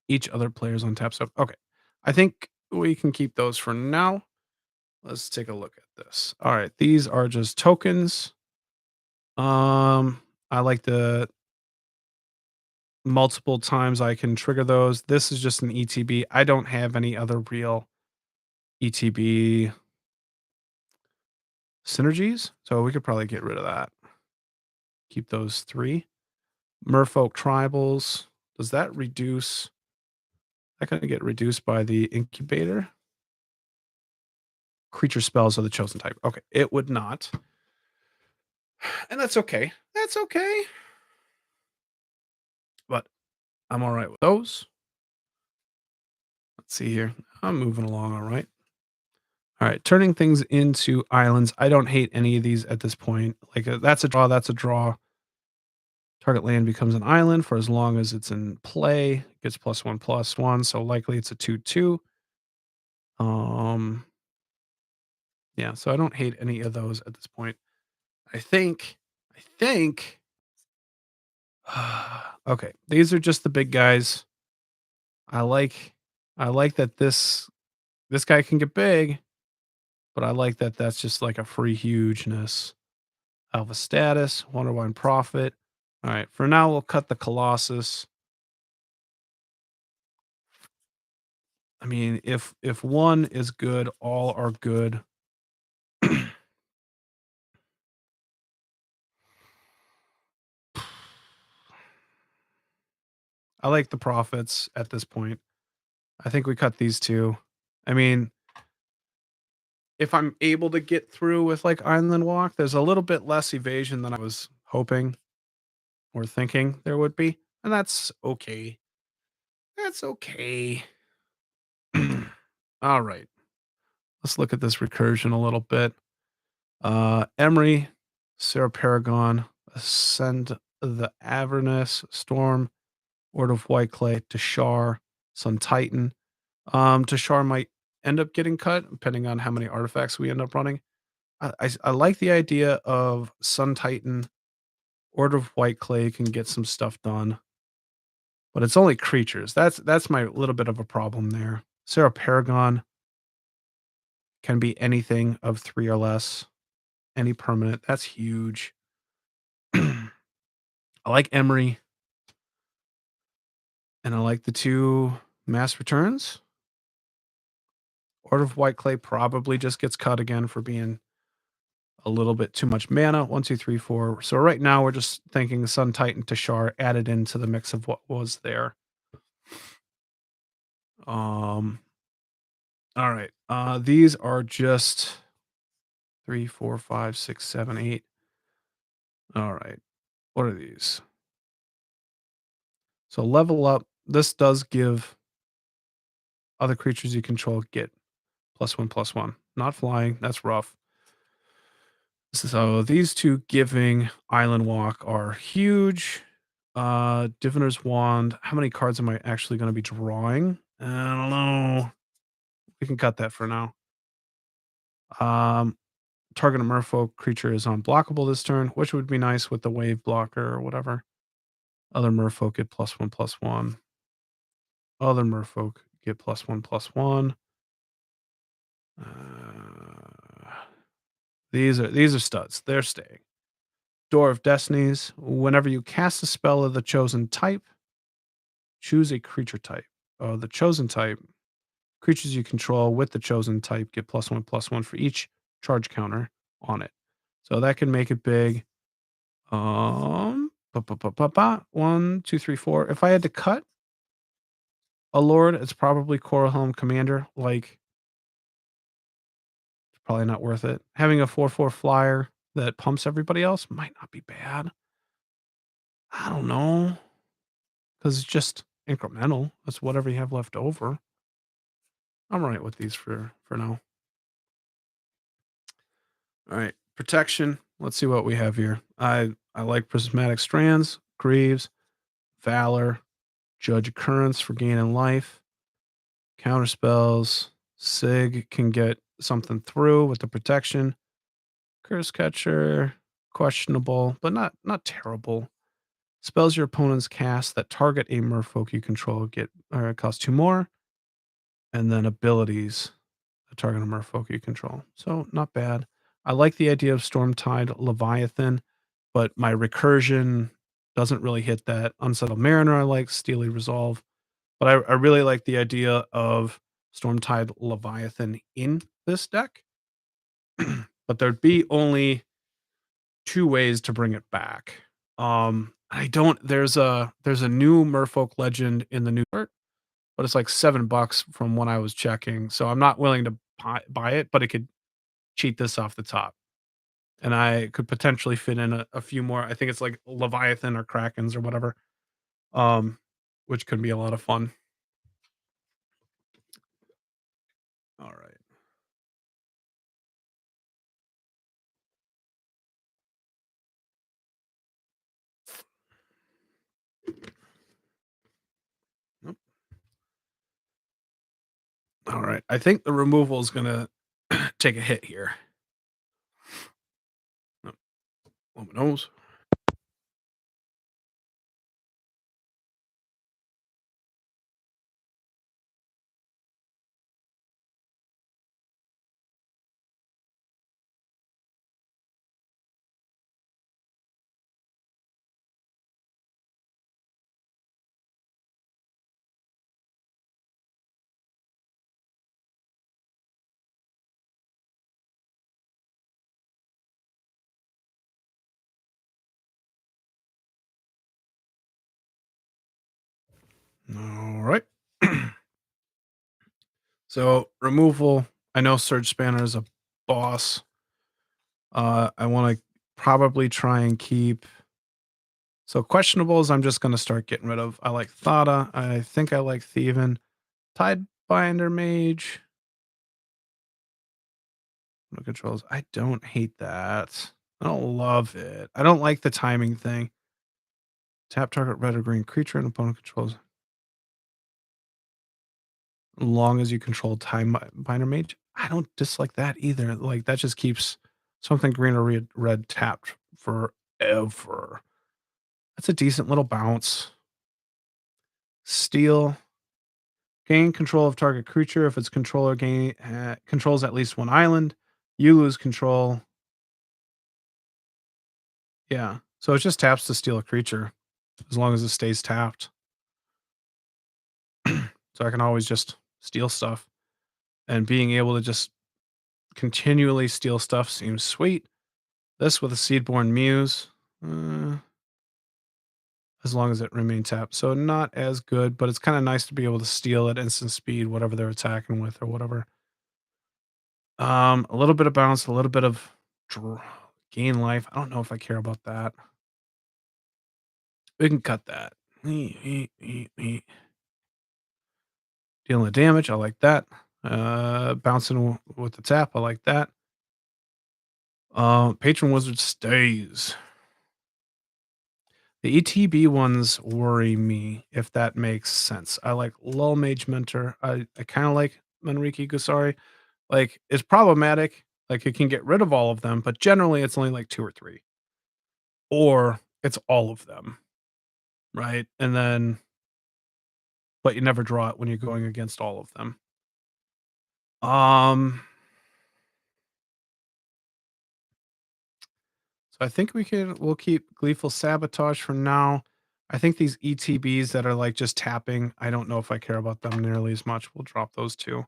Each other player's on tap stuff. Okay. I think we can keep those for now. Let's take a look at this. All right, these are just tokens. I like the multiple times I can trigger those. This is just an ETB. I don't have any other real ETB synergies, so we could probably get rid of that. Keep those 3. Merfolk tribals. Does that reduce? That gonna get reduced by the incubator? Creature spells of the chosen type. Okay, it would not. And that's okay. That's okay. But I'm all right with those. Let's see here. I'm moving along all right. All right, turning things into islands. I don't hate any of these at this point. Like that's a draw. That's a draw. Target land becomes an island for as long as it's in play. Gets +1/+1. So likely it's a 2/2. Um, yeah. So I don't hate any of those at this point. I think. I think. Okay, these are just the big guys. I like. I like that this guy can get big, but I like that that's just like a free hugeness. Alpha status, Wonder Wine Prophet. All right, for now, we'll cut the Colossus. I mean, if one is good, all are good. I like the Prophets at this point. I think we cut these 2. I mean, if I'm able to get through with, like, Island Walk, there's a little bit less evasion than I was hoping or thinking there would be, and that's okay. That's okay. Alright, let's look at this recursion a little bit. Emery, Sarah Paragon, Ascend the Avernus, Storm, Word of White Clay, Tashar, Sun Titan. Tashar might end up getting cut depending on how many artifacts we end up running. I like the idea of Sun Titan, Order of White Clay can get some stuff done, but it's only creatures. That's my little bit of a problem there. Sarah Paragon can be anything of 3 or less, any permanent. That's huge. I like Emery, and I like the 2 mass returns. Order of White Clay probably just gets cut again for being a little bit too much mana. 1, 2, 3, 4. So right now we're just thinking Sun Titan Tashar added into the mix of what was there. Um all right. These are just 3, 4, 5, 6, 7, 8. All right. What are these? So level up. This does give other creatures you control get +1/+1. Not flying. That's rough. So these 2 giving Island Walk are huge. Diviner's Wand. How many cards am I actually going to be drawing? I don't know. We can cut that for now. Um, Target a Merfolk creature is unblockable this turn, which would be nice with the wave blocker or whatever. Other Merfolk get +1/+1. Other Merfolk get +1/+1. These are studs. They're staying. Door of Destinies. Whenever you cast a spell of the chosen type, choose a creature type. The chosen type. Creatures you control with the chosen type get +1/+1 for each charge counter on it. So that can make it big. Ba, ba, ba, ba, ba. 1, 2, 3, 4. If I had to cut a lord, it's probably Coral Helm Commander. Like, it's probably not worth it. Having a 4/4 flyer that pumps everybody else might not be bad. I don't know, because it's just incremental. That's whatever you have left over. I'm right with these for now. All right, protection. Let's see what we have here. I like prismatic strands, greaves, valor, judge occurrence for gaining life, counter spells. Sig can get something through with the protection. Curse catcher, questionable, but not terrible. Spells your opponents cast that target a merfolk you control get cost 2 more, and then abilities that target a merfolk you control. So not bad. I like the idea of Stormtide Leviathan, but my recursion doesn't really hit that. Unsettled Mariner I like, Steely Resolve, but I really like the idea of Stormtide Leviathan in this deck. But there'd be only 2 ways to bring it back. I don't there's a new Merfolk legend in the new art, but it's like $7 from when I was checking, so I'm not willing to buy it, but it could cheat this off the top. And I could potentially fit in a few more. I think it's like Leviathan or Krakens or whatever, um, which could be a lot of fun. All right. Nope. All right. I think the removal is gonna take a hit here. Oh, oh, my nose. All right. So removal. I know Surge Spanner is a boss. I want to probably try and keep. So questionables. I'm just going to start getting rid of. I like Thada. I think I like Thieving. Tidebinder Mage. No controls. I don't hate that. I don't love it. I don't like the timing thing. Tap target red or green creature and opponent controls. As long as you control time binder mage. I don't dislike that either. Like that just keeps something green or red tapped forever. That's a decent little bounce. Steel. Gain control of target creature if its controller controls at least one island. You lose control. Yeah. So it just taps to steal a creature as long as it stays tapped. So I can always just steal stuff. And being able to just continually steal stuff seems sweet. This with a Seedborn Muse, uh, as long as it remains tapped. So not as good, but it's kind of nice to be able to steal at instant speed, whatever they're attacking with or whatever. A little bit of bounce, a little bit of gain life. I don't know if I care about that. We can cut that. Dealing the damage, I like that. Bouncing with the tap, I like that. Patron Wizard stays. The ETB ones worry me, if that makes sense. I like Lull Mage Mentor. I kind of like Manriki Gusari. Like, it's problematic. Like, it can get rid of all of them, but generally it's only like 2 or 3. Or it's all of them, right? And then, but you never draw it when you're going against all of them. Um, so I think we'll keep Gleeful Sabotage for now. I think these ETBs that are like just tapping, I don't know if I care about them nearly as much. We'll drop those 2.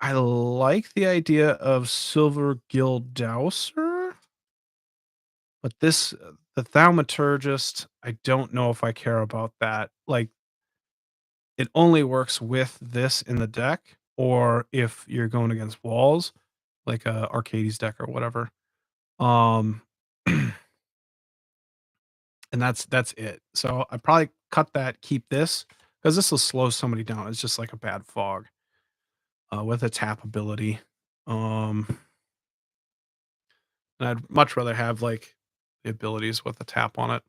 I like the idea of Silver Gill Dowser, but the Thaumaturgist, I don't know if I care about that. Like, it only works with this in the deck, or if you're going against walls, like a Arcades deck or whatever. Um, and that's it. So I probably cut that, keep this, because this will slow somebody down. It's just like a bad fog with a tap ability. Um, and I'd much rather have like the abilities with a tap on it.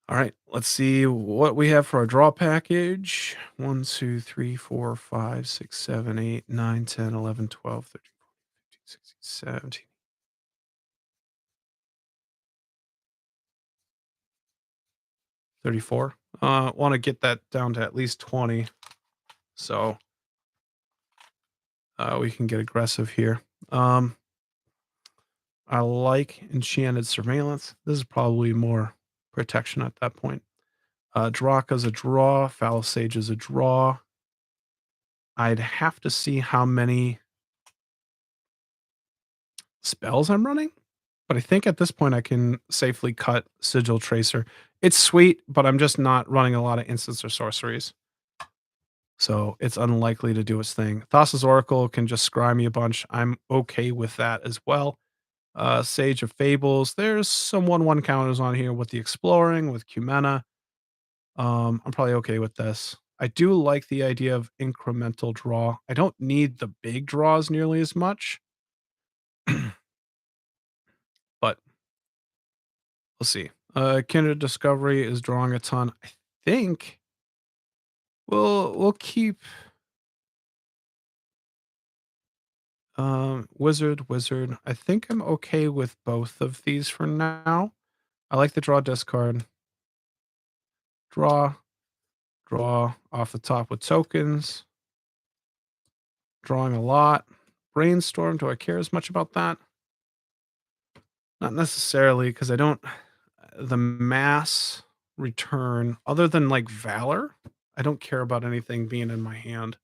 All right, let's see what we have for our draw package. 1, 2, 3, 4, 5, 6, 7, 8, 9, 10, 11, 12, 13, 14, 15, 16, 17, 34. Want to get that down to at least 20 so we can get aggressive here. Um, I like Enchanted Surveillance. This is probably more protection at that point. Draka's a draw. Foul Sage is a draw. I'd have to see how many spells I'm running, but I think at this point I can safely cut Sigil Tracer. It's sweet, but I'm just not running a lot of instants or sorceries, so it's unlikely to do its thing. Thassa's Oracle can just scry me a bunch. I'm okay with that as well. Sage of Fables. There's some 1/1 counters on here with the Exploring, with Cumena. I'm probably okay with this. I do like the idea of incremental draw. I don't need the big draws nearly as much, but we'll see. Kindred Discovery is drawing a ton. I think we'll keep Wizard. I think I'm okay with both of these for now. I like the draw discard. Draw, draw off the top with tokens. Drawing a lot. Brainstorm, do I care as much about that? Not necessarily, because I don't the mass return, other than like Valor, I don't care about anything being in my hand.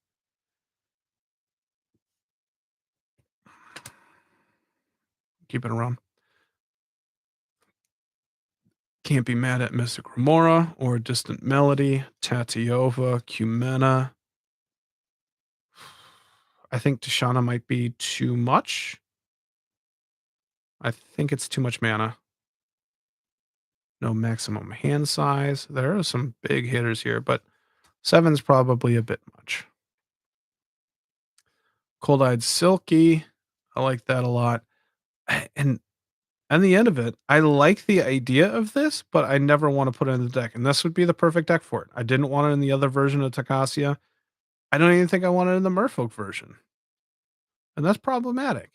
Keep it around. Can't be mad at Mystic Remora or Distant Melody, Tatiova, Cumena. I think Tashana might be too much. I think it's too much mana. No maximum hand size. There are some big hitters here, but 7's probably a bit much. Cold Eyed Silky. I like that a lot. And the end of it, I like the idea of this, but I never want to put it in the deck. And this would be the perfect deck for it. I didn't want it in the other version of Tocasia. I don't even think I want it in the Merfolk version. And that's problematic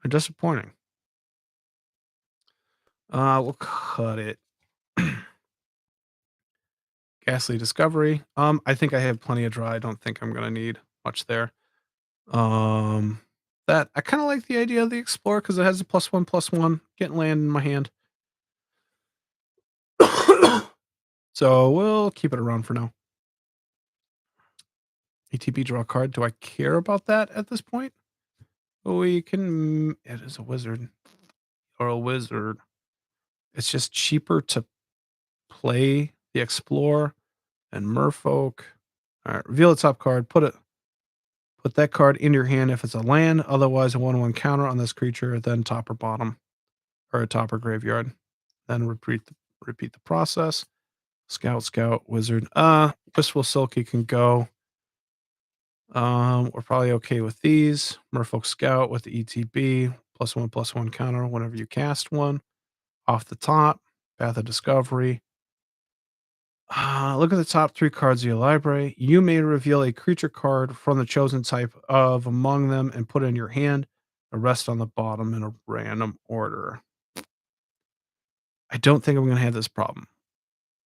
or disappointing. We'll cut it. Ghastly Discovery. I think I have plenty of draw. I don't think I'm gonna need much there. Um that I kind of like the idea of the Explorer because it has a +1/+1 getting land in my hand. So we'll keep it around for now. ATB draw a card. Do I care about that at this point? We can. It is a wizard or a wizard. It's just cheaper to play the Explorer and Merfolk. All right, reveal the top card. Put that card in your hand if it's a land. Otherwise, a 1/1 counter on this creature. Then top or bottom, or a top or graveyard. Then repeat the process. Scout, wizard. Wistful Silky can go. We're probably okay with these. Merfolk Scout with the ETB, +1/+1 counter whenever you cast one. Off the top, Path of Discovery. Look at the top 3 cards of your library. You may reveal a creature card from the chosen type of among them and put it in your hand. The rest on the bottom in a random order. I don't think I'm going to have this problem.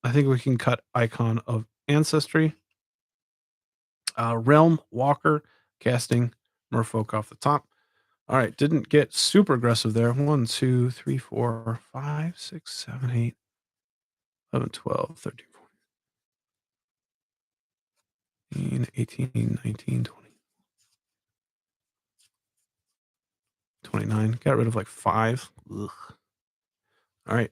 I think we can cut Icon of Ancestry. Realm Walker, casting Merfolk off the top. All right, didn't get super aggressive there. 1, 2, 3, 4, 5, 6, 7, 8, 11, 12, 13, 14. 18, 19, 20, 29. Got rid of like 5. Ugh. All right.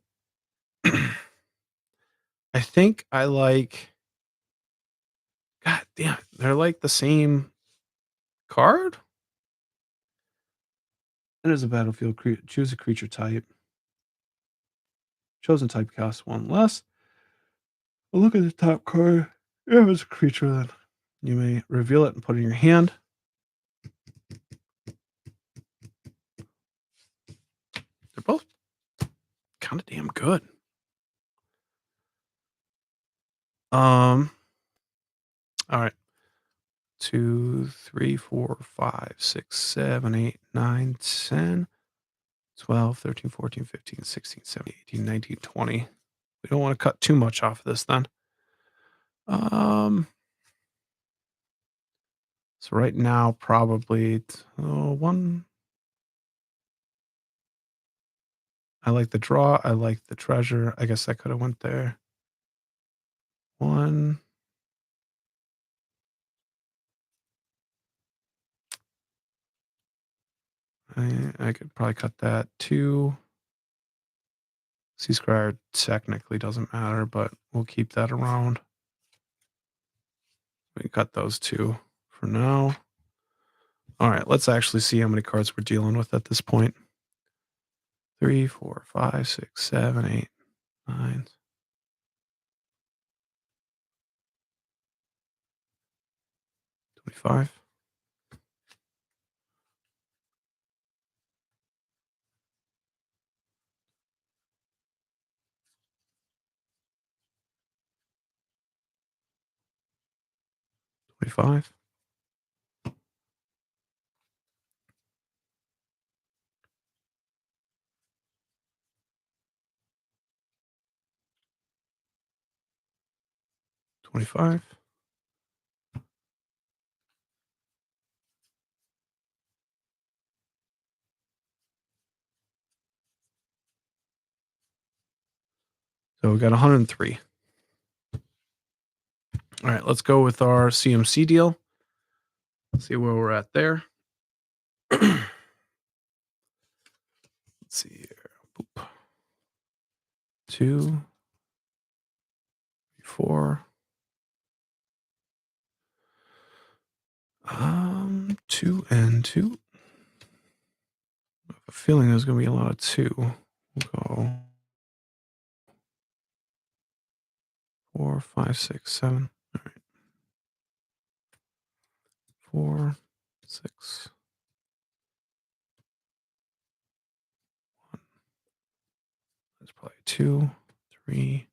I think I like. God damn, they're like the same card? It is a battlefield. Choose a creature type. Chosen type costs 1 less. Look at the top card. If it's a creature, then you may reveal it and put it in your hand. They're both kind of damn good. All right. 2, 3, 4, 5, 6, 7, 8, 9, 10, 12, 13, 14, 15, 16, 17, 18, 19, 20. We don't want to cut too much off of this then. So right now, probably 1. I like the draw. I like the treasure. I guess I could have went there. 1. I could probably cut that. 2. C-Square technically doesn't matter, but we'll keep that around. We can cut those 2 for now. All right, let's actually see how many cards we're dealing with at this point. 3, 4, 5, 6, 7, 8, 9. 25. 25. 25. So we got 103. All right, let's go with our CMC deal. See where we're at there. Let's see here. Boop. 2, 4. 2 and 2. I have a feeling there's going to be a lot of 2. We'll go 4, 5, 6, 7. All right. 4, 6. 1. That's probably 2, 3,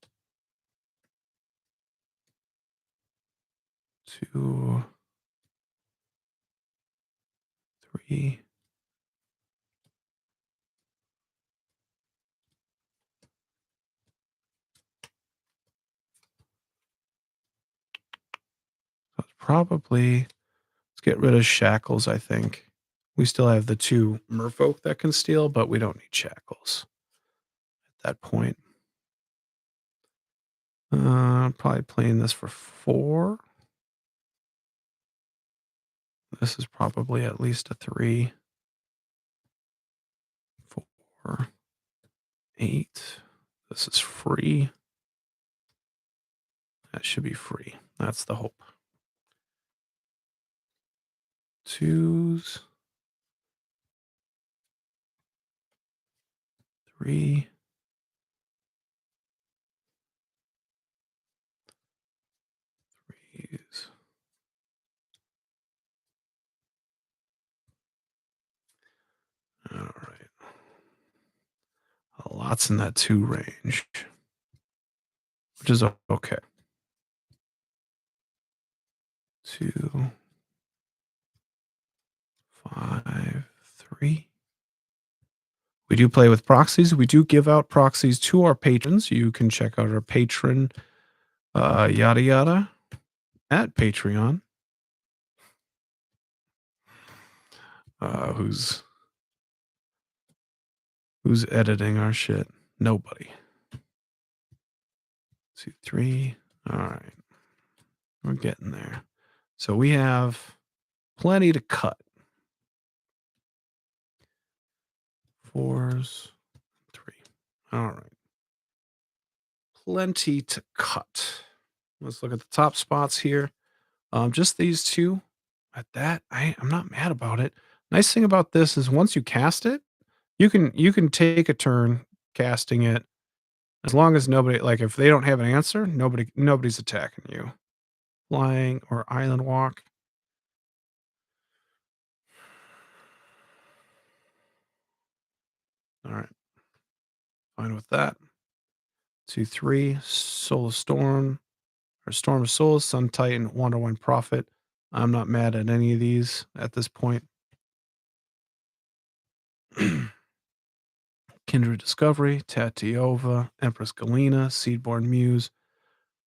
2, 3. That's probably. Let's get rid of shackles, I think. We still have the 2 merfolk that can steal, but we don't need shackles at that point. Probably playing this for 4. This is probably at least a 3. 4, 8. This is free. That should be free. That's the hope. 2s. 3. 3s. All right. Lots in that 2 range, which is okay. 2, 5, 3. We do play with proxies. We do give out proxies to our patrons. You can check out our patron, yada yada, at Patreon. Who's editing our shit? Nobody. 2, 3. All right, we're getting there. So we have plenty to cut. Fours, three. All right. Plenty to cut. Let's look at the top spots here. Just these two. At that, I'm not mad about it. Nice thing about this is once you cast it, you can take a turn casting it as long as nobody like if they don't have an answer, nobody's attacking you. Flying or island walk. All right, fine with that. 2, 3, Soul Storm or Storm of Souls, Sun Titan, Wine Prophet. I'm not mad at any of these at this point. Kindred Discovery, Tatiova, Empress Galena, Seedborn Muse.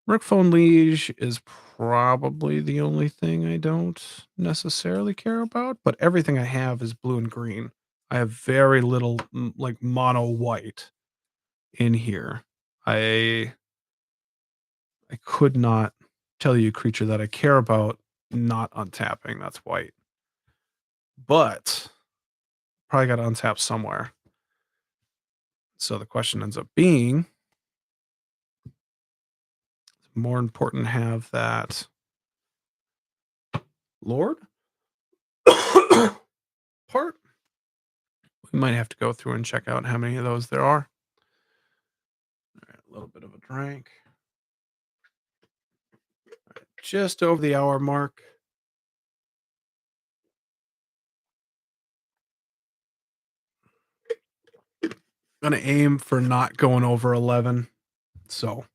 Merkphone Liege is probably the only thing I don't necessarily care about, but everything I have is blue and green. I have very little like mono white in here. I I could not tell you a creature that I care about not untapping that's white. But probably got to untap somewhere. So the question ends up being more important to have that Lord part. We might have to go through and check out how many of those there are. All right, a little bit of a drink. All right, just over the hour mark. Gonna aim for not going over 11. So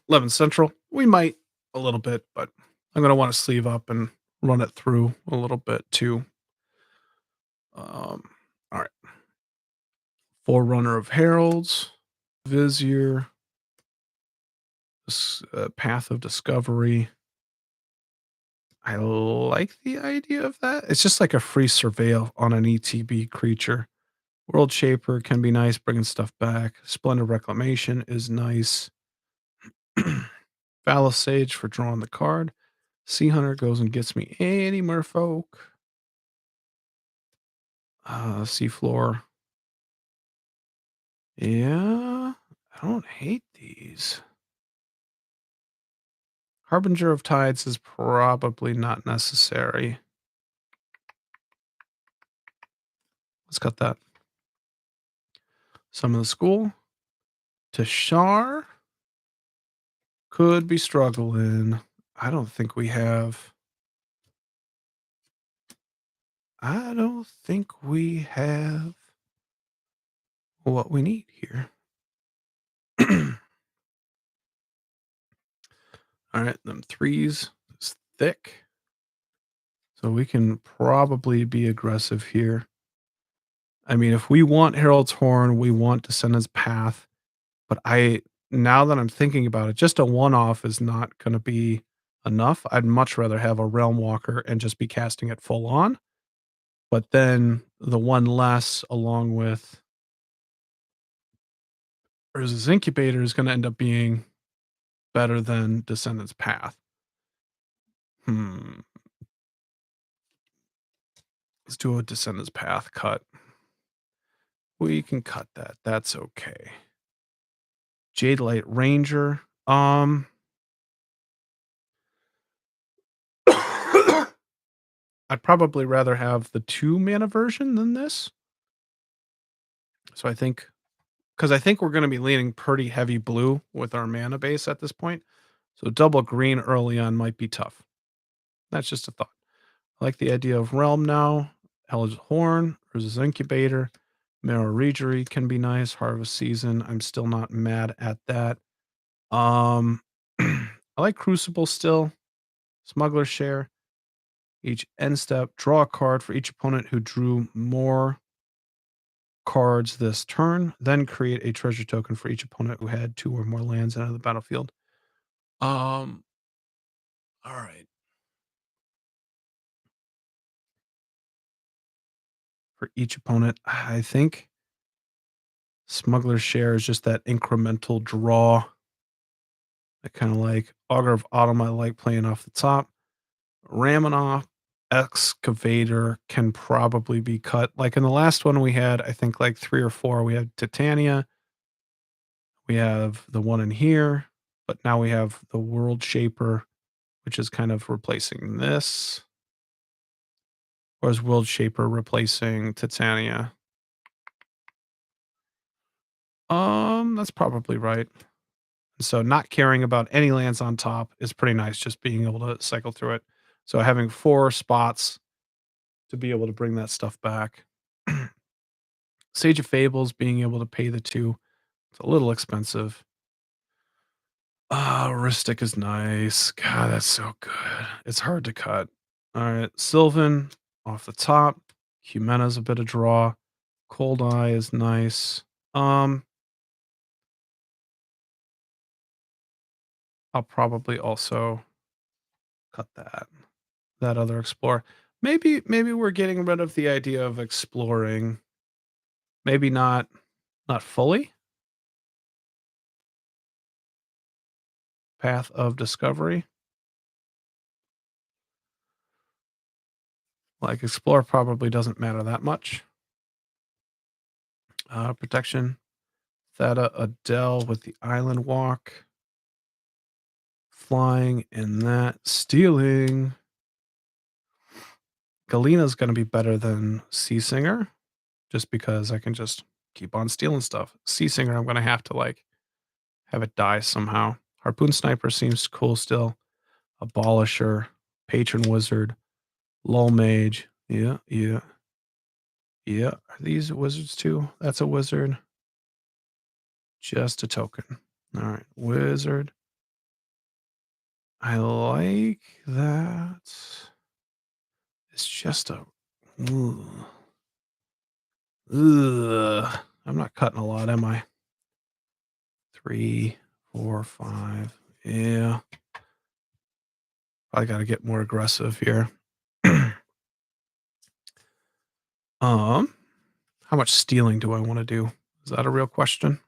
11 Central. We might a little bit, but I'm gonna want to sleeve up and run it through a little bit too. All right. Forerunner of Heralds, Vizier, Path of Discovery. I like the idea of that. It's just like a free surveil on an ETB creature. World Shaper can be nice, bringing stuff back. Splendid Reclamation is nice. Phallus Sage for drawing the card. Sea Hunter goes and gets me any Merfolk. Seafloor. Yeah, I don't hate these. Harbinger of Tides is probably not necessary. Let's cut that. Some of the school. Tashar could be struggling. I don't think we have. I don't think we have what we need here. All right, them threes is thick. So we can probably be aggressive here. I mean, if we want Herald's Horn, we want Descendant's Path. But now that I'm thinking about it, just a one-off is not going to be enough. I'd much rather have a Realm Walker and just be casting it full on. But then the one less along with Urza's Incubator is going to end up being better than Descendant's Path. Let's do a Descendant's Path cut. We can cut that. That's okay. Jade Light Ranger. I'd probably rather have the 2 mana version than this. So I think we're going to be leaning pretty heavy blue with our mana base at this point. So double green early on might be tough. That's just a thought. I like the idea of Realm now. Hellish Horn, Urza's Incubator, Marrow Regery can be nice. Harvest Season, I'm still not mad at that. I like Crucible still. Smuggler's Share. Each end step, draw a card for each opponent who drew more cards this turn. Then create a treasure token for each opponent who had 2 or more lands out of the battlefield. All right. For each opponent, I think Smuggler's Share is just that incremental draw. I kind of like Augur of Autumn. I like playing off the top. Ramonov excavator can probably be cut. Like in the last one we had, I think like 3 or 4. We had Titania, we have the one in here, but now we have the World Shaper, which is kind of replacing this. Or is World Shaper replacing Titania? That's probably right. So not caring about any lands on top is pretty nice, just being able to cycle through it. So having 4 spots to be able to bring that stuff back. Sage of Fables, being able to pay the 2, it's a little expensive. Ah, Ristic is nice. God, that's so good. It's hard to cut. Alright, Sylvan off the top. Humena's a bit of draw. Cold Eye is nice. Um, I'll probably also cut that other Explorer. Maybe we're getting rid of the idea of exploring. Maybe not fully. Path of Discovery. Like, Explore probably doesn't matter that much. Protection. Theta Adele with the Island Walk. Flying and that. Stealing. Galena's gonna be better than Sea Singer, just because I can just keep on stealing stuff. Sea Singer, I'm gonna have to, like, have it die somehow. Harpoon Sniper seems cool still. Abolisher. Patron Wizard. Lull Mage. Yeah, yeah. Yeah. Are these wizards too? That's a wizard. Just a token. All right. Wizard. I like that. It's just a. Ugh. Ugh. I'm not cutting a lot, am I? 3, 4, 5. Yeah. I got to get more aggressive here. How much stealing do I want to do? Is that a real question?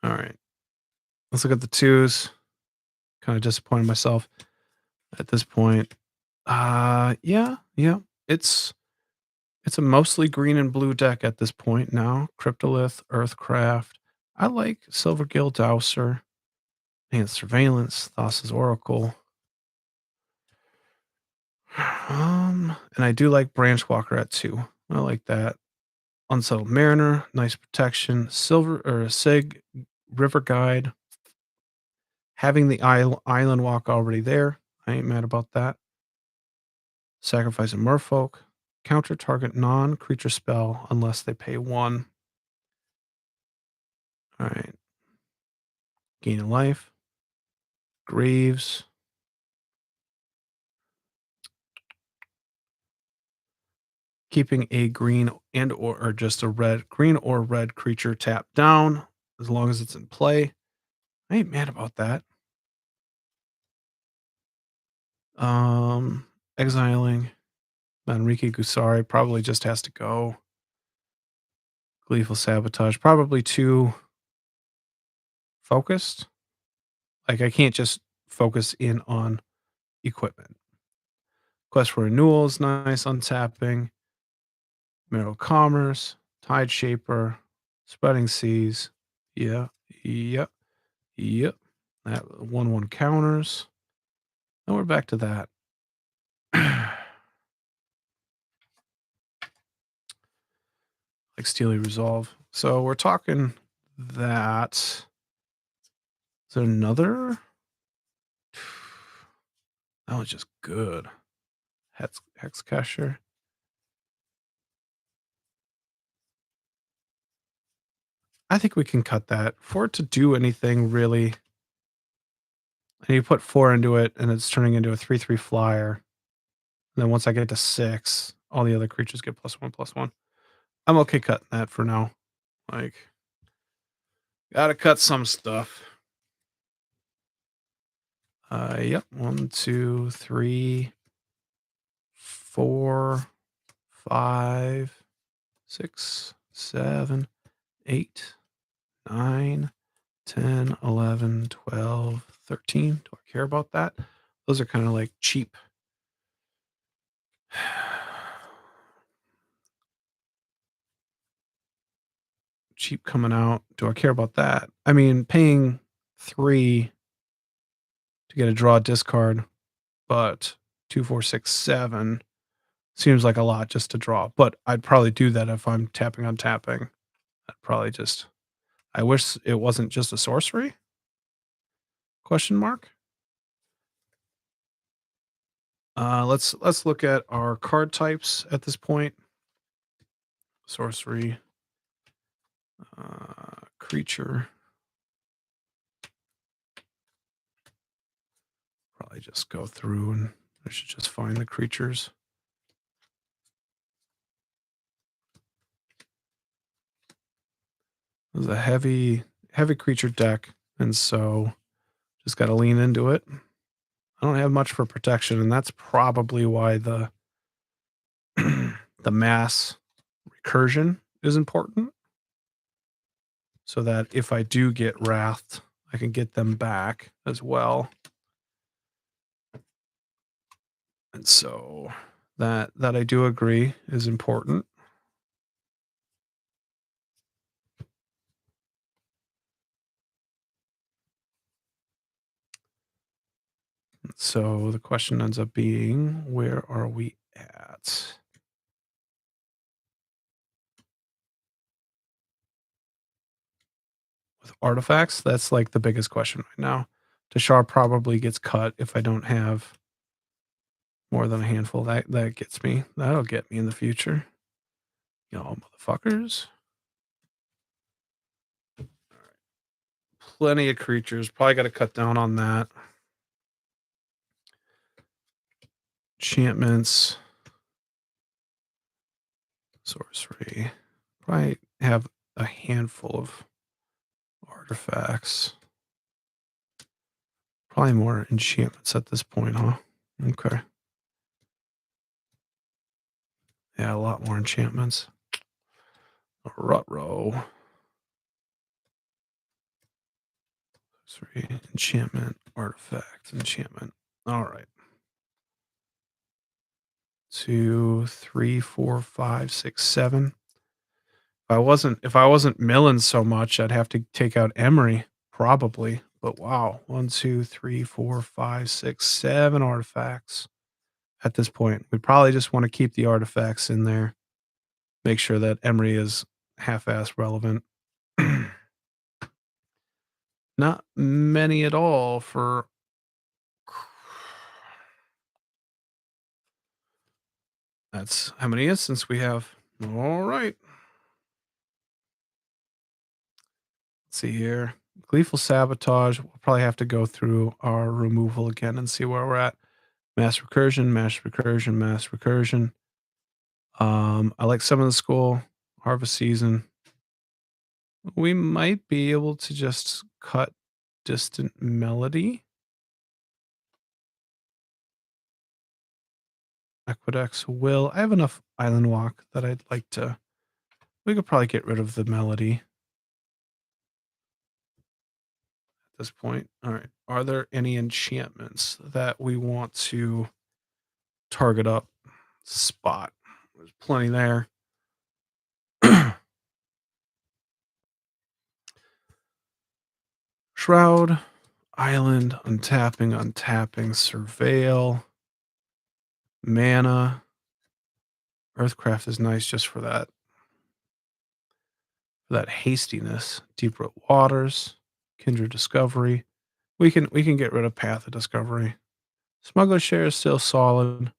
All right. Let's look at the 2s. Kind of disappointed myself at this point. Yeah, yeah. It's it's a mostly green and blue deck at this point now. Cryptolith, Earthcraft. I like Silvergill Dowser. And Surveillance, Thassa's Oracle. And I do like Branchwalker at 2. I like that. Unsettled Mariner, nice protection. Silver or Sig River Guide. Having the island walk already there. I ain't mad about that. Sacrifice a Merfolk. Counter target non-creature spell unless they pay 1. All right. Gain a life. Graves. Keeping a green and or just a green or red creature tapped down as long as it's in play. I ain't mad about that. Exiling Enrique Gusari probably just has to go. Gleeful Sabotage, probably too focused. Like, I can't just focus in on equipment. Quest for Renewal is nice, untapping. Mineral Commerce, Tide Shaper, Spreading Seas. Yeah, yep, yep. That 1/1 counters. And we're back to that. Like Steely Resolve. So we're talking that. Is there another? That was just good. Hex Cacher. I think we can cut that. For it to do anything really, and you put 4 into it, and it's turning into a 3/3 flyer. And then once I get to 6, all the other creatures get +1/+1. I'm okay cutting that for now. Like, gotta cut some stuff. Yep. 1, 2, 3, 4, 5, 6, 7, 8, 9, 10, 11, 12, 13. Do I care about that? Those are kinda like cheap. Cheap coming out. Do I care about that? I mean, paying 3 to get a draw discard, but 2, 4, 6, 7 seems like a lot just to draw, but I'd probably do that if I'm tapping on tapping. I'd probably just I wish it wasn't just a sorcery? Question mark. Let's look at our card types at this point. Sorcery, creature. Probably just go through and I should just find the creatures. It was a heavy creature deck, and so just got to lean into it. I don't have much for protection, and that's probably why the the mass recursion is important, so that if I do get wrathed, I can get them back as well. And so that I do agree is important. So the question ends up being, where are we at? With artifacts, that's like the biggest question right now. Tashar probably gets cut if I don't have more than a handful. That gets me. That'll get me in the future. Y'all motherfuckers. Plenty of creatures. Probably got to cut down on that. Enchantments. Sorcery. Probably have a handful of artifacts. Probably more enchantments at this point, huh? Okay. Yeah, a lot more enchantments. Rutro. Sorry, enchantment, artifact, enchantment. All right. 2, 3, 4, 5, 6, 7. If I wasn't milling so much, I'd have to take out Emery, probably. But wow, 1, 2, 3, 4, 5, 6, 7 artifacts at this point. We probably just want to keep the artifacts in there. Make sure that Emery is half-ass relevant. Not many at all for that's how many instances we have. All right. Let's see here. Gleeful Sabotage. We'll probably have to go through our removal again and see where we're at. Mass Recursion, Mass Recursion, Mass Recursion. I like some of the school. Harvest Season. We might be able to just cut Distant Melody. Aqueduct's Will. I have enough Island Walk that I'd like to. We could probably get rid of the melody at this point. All right. Are there any enchantments that we want to target up? Spot. There's plenty there. Shroud, Island, untapping, Surveil, Mana. Earthcraft is nice just for that hastiness. Deep Root Waters, Kindred Discovery. We can get rid of Path of Discovery. Smuggler Share is still solid.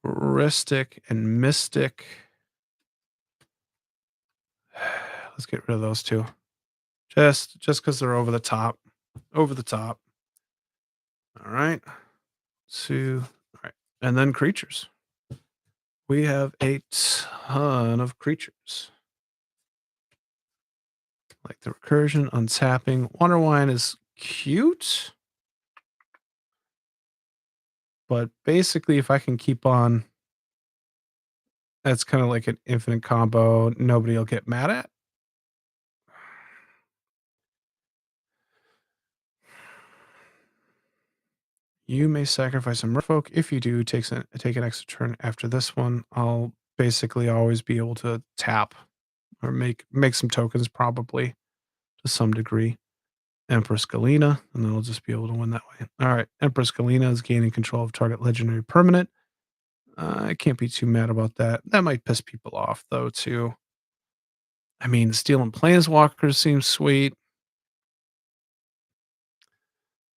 Ristic and Mystic. Let's get rid of those two. Just because they're over the top. Over the top. All right. 2. All right. And then creatures. We have a ton of creatures. Like the recursion, untapping. Wonder Wine is cute. But basically, if I can keep on, that's kind of like an infinite combo nobody will get mad at. You may sacrifice a Merfolk. If you do, take an extra turn after this one. I'll basically always be able to tap or make some tokens probably to some degree. Empress Galena, and then I'll just be able to win that way. All right, Empress Galena is gaining control of target legendary permanent. I can't be too mad about that. That might piss people off though too. I mean, stealing planeswalkers seems sweet.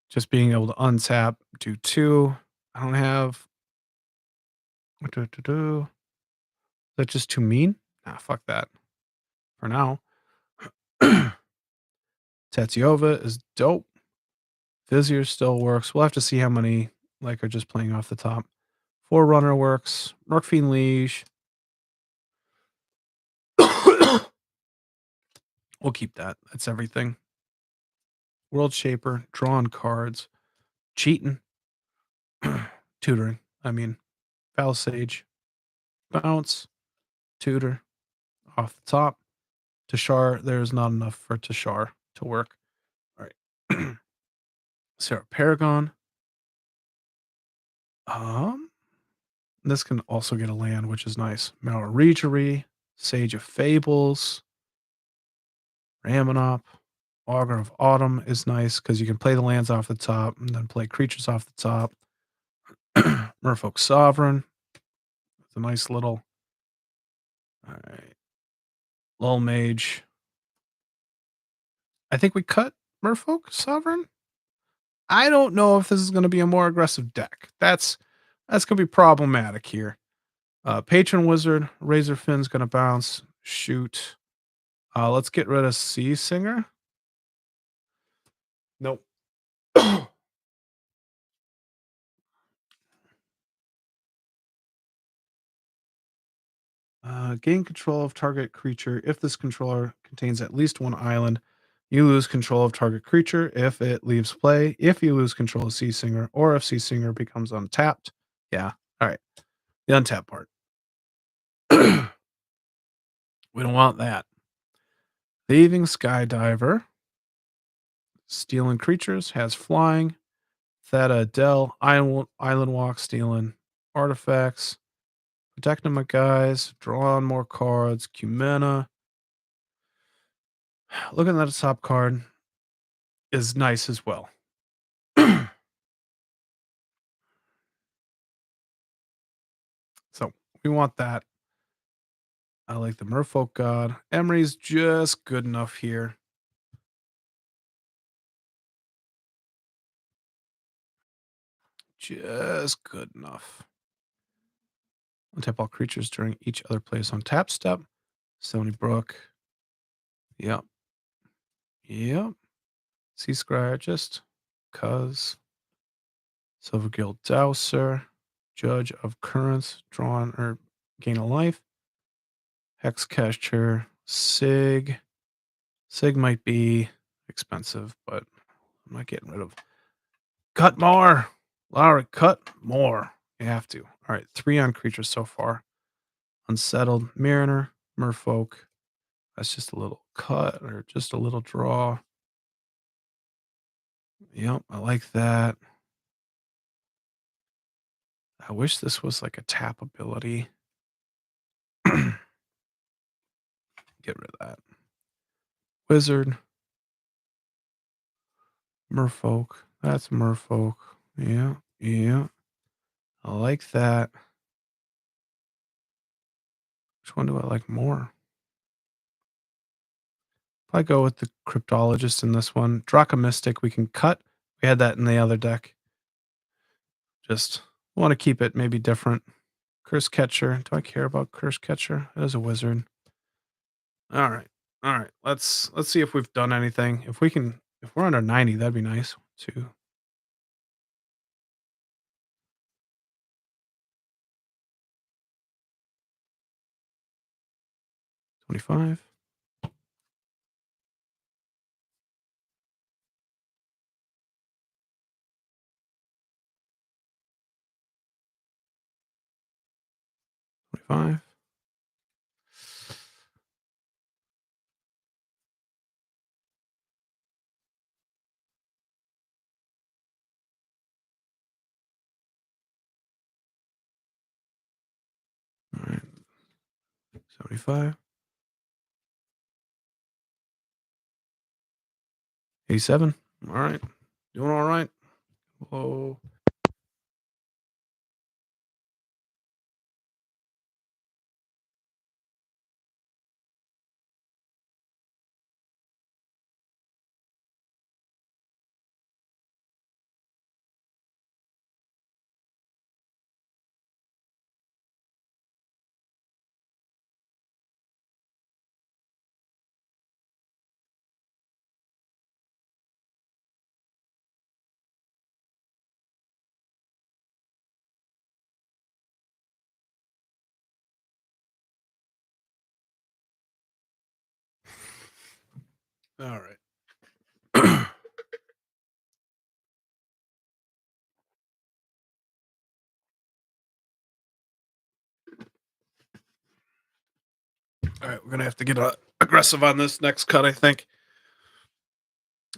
Just being able to untap, do two. I don't have. Is that just too mean? Nah, fuck that. For now. Tatiova is dope. Vizier still works. We'll have to see how many like are just playing off the top. Forerunner works. Merkfiend Liege. We'll keep that. That's everything. World Shaper, drawing cards, cheating, tutoring. I mean, Foul Sage, bounce, tutor, off the top. Tashar, there's not enough for Tashar to work. All right. Sarah Paragon. Um, this can also get a land, which is nice. Malregery, Sage of Fables, Ramonop, Augur of Autumn is nice because you can play the lands off the top and then play creatures off the top. Merfolk Sovereign. It's a nice little. All right. Lull Mage. I think we cut Merfolk Sovereign. I don't know if this is going to be a more aggressive deck. That's going to be problematic here. Patron Wizard, Razor Finn's going to bounce. Shoot. Let's get rid of Sea Singer. Nope. Gain control of target creature. If this controller contains at least one island, you lose control of target creature if it leaves play. If you lose control of Sea Singer, or if Sea Singer becomes untapped. Yeah. All right. The untapped part. We don't want that. Thieving Skydiver. Stealing creatures. Has flying. Theta Adele. Island Walk. Stealing artifacts. Protecting my guys. Draw on more cards. Cumena. Looking at the top card is nice as well. So we want that. I like the Merfolk God. Emery's just good enough here. Just good enough. Untap all creatures during each other plays on tap step. Stony Brook. Yep. Yep. Sea Scryer just cuz. Silver Guild Dowser. Judge of Currents. Drawn or gain a life. Hexcatcher. Sig. Sig might be expensive, but I'm not getting rid of. Cut more. Larry, cut more. You have to. All right. 3 on creatures so far. Unsettled. Mariner. Merfolk. That's just a little cut or just a little draw. Yep. I like that. I wish this was like a tap ability. Get rid of that. Wizard. Merfolk. That's Merfolk. Yeah. Yeah. I like that. Which one do I like more? I go with the Cryptologist in this one. Draka Mystic, we can cut. We had that in the other deck. Just want to keep it maybe different. Curse Catcher. Do I care about Curse Catcher? It is a wizard. All right. All right. Let's see if we've done anything. If we're under 90, that'd be nice. 2, 25. Five. 75, 87. All right. Doing all right. Whoa. All right. All right. We're going to have to get aggressive on this next cut, I think.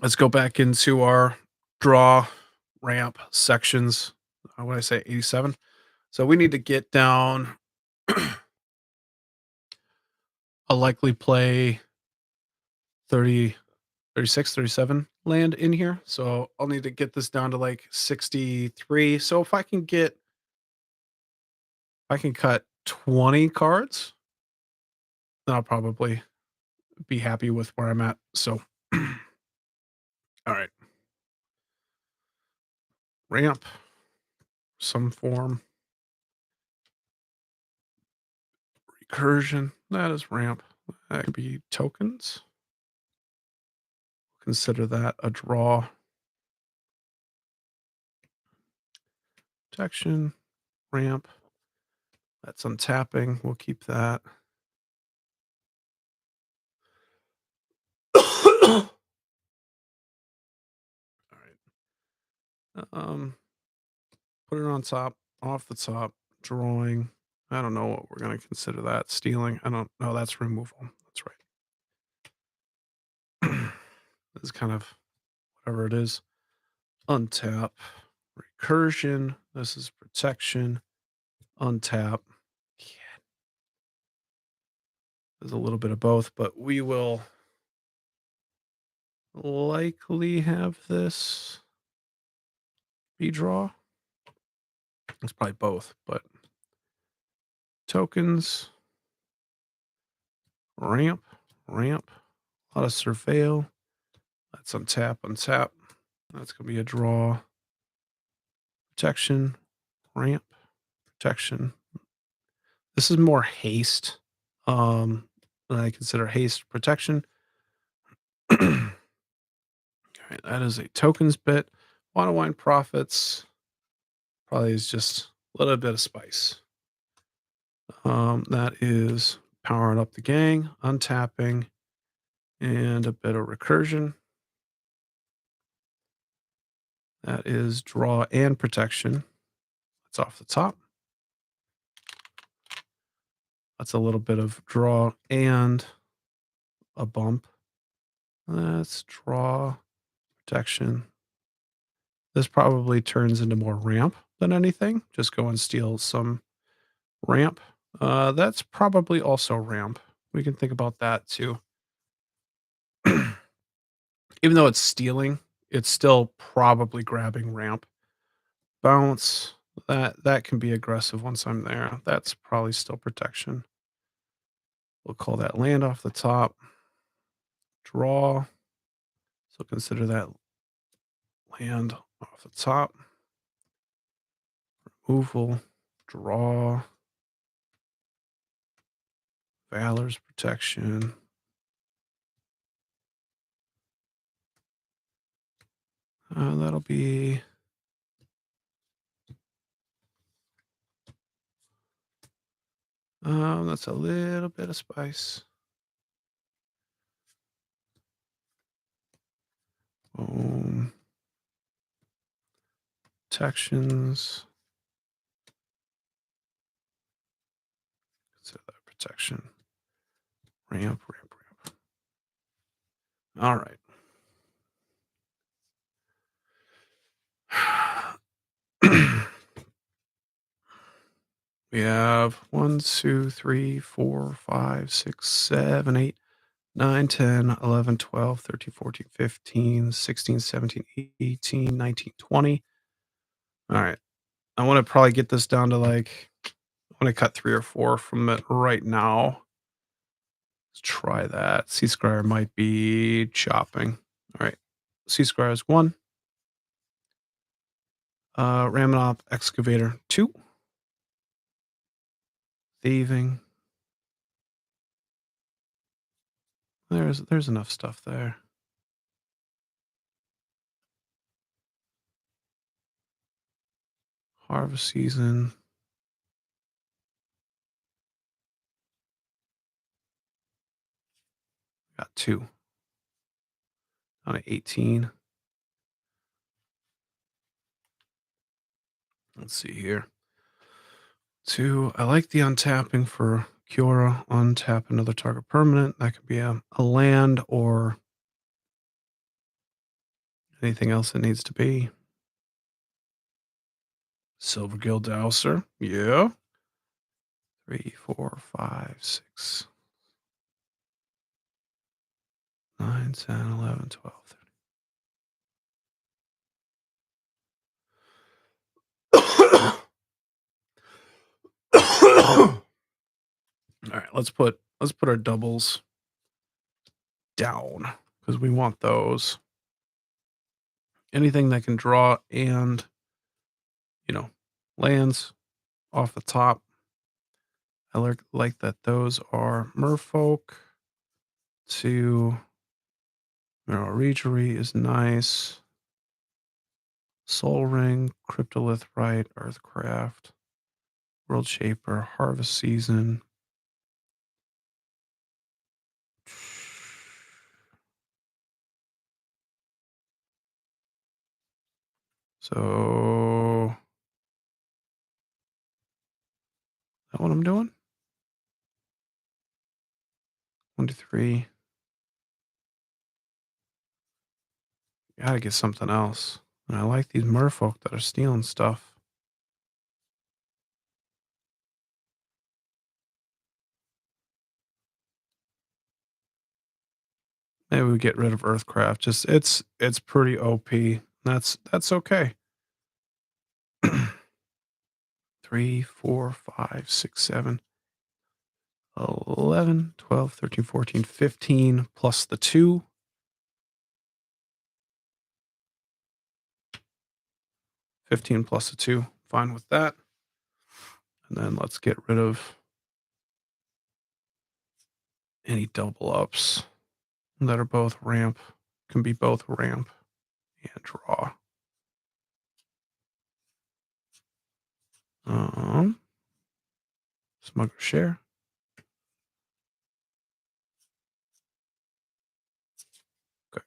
Let's go back into our draw ramp sections. What did I say? 87. So we need to get down a likely play 30, 36, 37 land in here. So I'll need to get this down to like 63. So if I can cut 20 cards, then I'll probably be happy with where I'm at. So, all right. Ramp, some form, recursion. That is ramp. That could be tokens. Consider that a draw. Protection, ramp. That's untapping. We'll keep that. All right. Put it on top, off the top, drawing. I don't know what we're going to consider that. Stealing. I don't know. That's removal. That's right. This is kind of whatever it is. Untap. Recursion. This is protection. Untap. Yeah, there's a little bit of both, but we will likely have this be draw. It's probably both, but tokens, ramp, ramp, a lot of surveil. That's untap, untap. That's going to be a draw. Protection, ramp, protection. This is more haste. Than I consider haste protection. All right, that is a tokens bit. Want to wine profits. Probably is just a little bit of spice. That is powering up the gang, untapping, and a bit of recursion. That is draw and protection. That's off the top. That's a little bit of draw and a bump. That's draw, protection. This probably turns into more ramp than anything. Just go and steal some ramp. That's probably also ramp. We can think about that too. Even though it's stealing, it's still probably grabbing ramp. Bounce. That can be aggressive once I'm there. That's probably still protection. We'll call that land off the top. Draw. So consider that land off the top. Removal. Draw. Valor's protection. That'll be that's a little bit of spice. Boom. Protections. Consider that protection. Ramp, ramp, ramp. All right. We have 1, 2, 3, 4, 5, 6, 7, 8, 9, 10, 11, 12, 13, 14, 15, 16, 17, 18, 19, 20. All right. I want to probably get this down to like, I want to cut 3 or 4 from it right now. Let's try that. Sea Scryer might be chopping. All right. Sea Scryer is 1. Ramonop Excavator 2. Thieving. There's enough stuff there. Harvest season. Got 2. On an 18. Let's see here. 2. I like the untapping for Kiora. Untap another target permanent. That could be a land or anything else it needs to be. Silver Gill Dowser. Yeah. 3, 4, 5, 6, 9, 10, 11, 12, 13. All right, let's put our doubles down because we want those. Anything that can draw and lands off the top. I like that those are Merfolk. 2. Regery is nice. Soul Ring, Cryptolith Right, Earthcraft, World Shaper, Harvest Season. So, is that what I'm doing? 1, 2, 3. Gotta get something else. And I like these merfolk that are stealing stuff. Maybe we get rid of Earthcraft. Just it's pretty OP. That's okay. 3, 4, 5, 6, 7, 11, 12, 13, 14, 15 plus the 2. 15 plus the 2. Fine with that. And then let's get rid of any double ups that are both ramp. Can be both ramp and draw. Smuggler Share. Okay.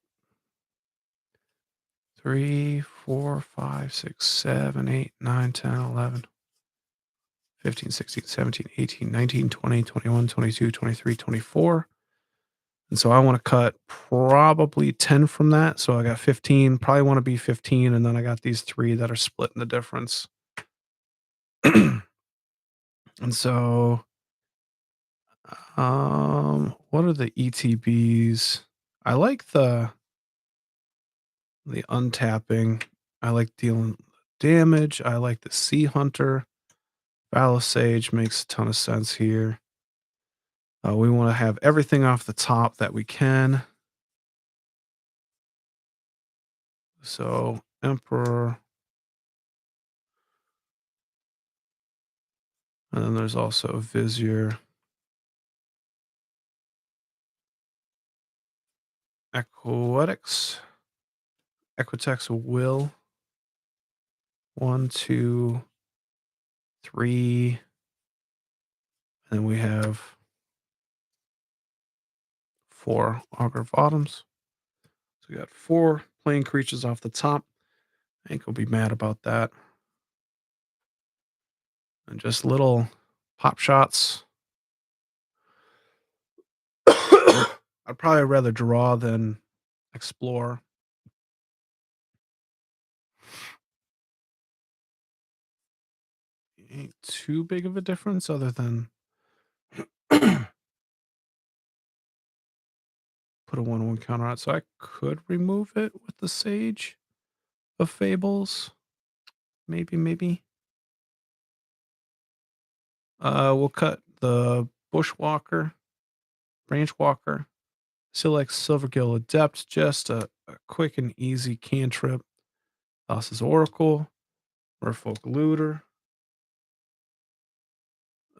3, 4, 5, 6, 7, 8, 9, 10, 11, 15, 16, 17, 18, 19, 20, 21, 22, 23, 24. And so I want to cut probably 10 from that. So I got 15, probably want to be 15. And then I got these 3 that are splitting the difference. And so, what are the ETBs? I like the untapping. I like dealing damage. I like the Sea Hunter. Palisade makes a ton of sense here. We want to have everything off the top that we can. So Emperor. And then there's also Vizier. Aquatics. Equitex will. 1, 2, 3. And then we have 4 Augur of Autumns. So we got 4 playing creatures off the top. I think we'll be mad about that. And just little pop shots. I'd probably rather draw than explore. Ain't too big of a difference other than put a 1/1 counter on it. So I could remove it with the Sage of Fables. Maybe. We'll cut the Bushwalker, Branchwalker, select Silvergill Adept, just a quick and easy cantrip. Thassa's Oracle, Merfolk Looter.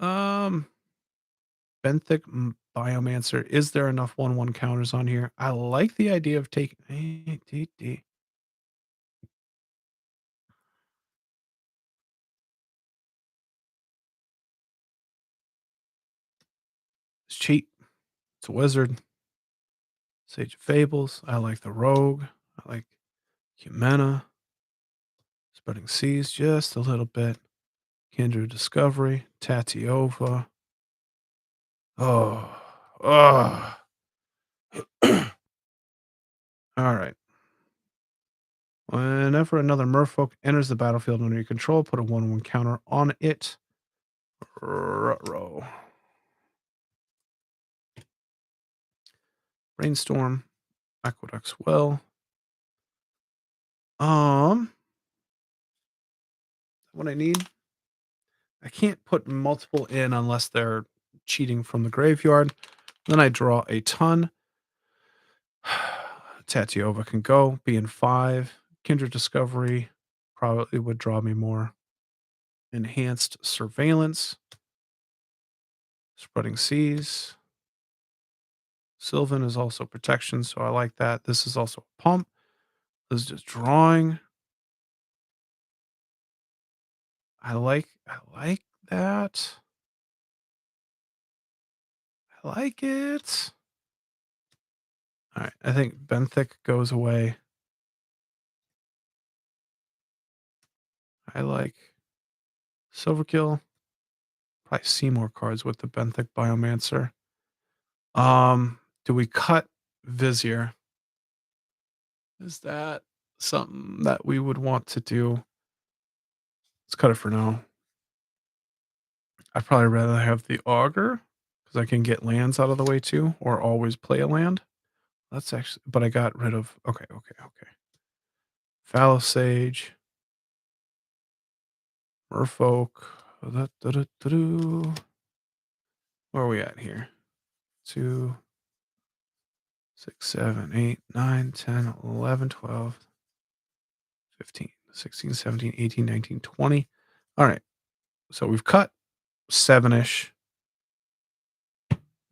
Um, Benthic Biomancer. Is there enough 1/1 counters on here? I like the idea of taking. It's cheap. It's a wizard. Sage of Fables. I like the Rogue. I like Humana. Spreading Seas just a little bit. Kindred Discovery. Tatiova. Oh. Oh. All right. Whenever another merfolk enters the battlefield under your control, put a 1/1 counter on it. Ruh-roh. Brainstorm. Aqueduct's Well. What I need. I can't put multiple in unless they're cheating from the graveyard. Then I draw a ton. Tatiova can go, be in 5. Kindred Discovery probably would draw me more. Enhanced Surveillance. Spreading Seas. Sylvan is also protection, so I like that. This is also a pump. This is just drawing. I like that. I like it. All right, I think Benthic goes away. I like Silverkill. Probably see more cards with the Benthic Biomancer. Do we cut Vizier? Is that something that we would want to do? Let's cut it for now. I'd probably rather have the Augur because I can get lands out of the way too, or always play a land. That's actually, but I got rid of. Okay. Fallow Sage, Merfolk. Where are we at here? 2, 6, 7, 8, 9, 10, 11, 12, 15, 16, 17, 18, 19, 20. All right. So we've cut 7-ish.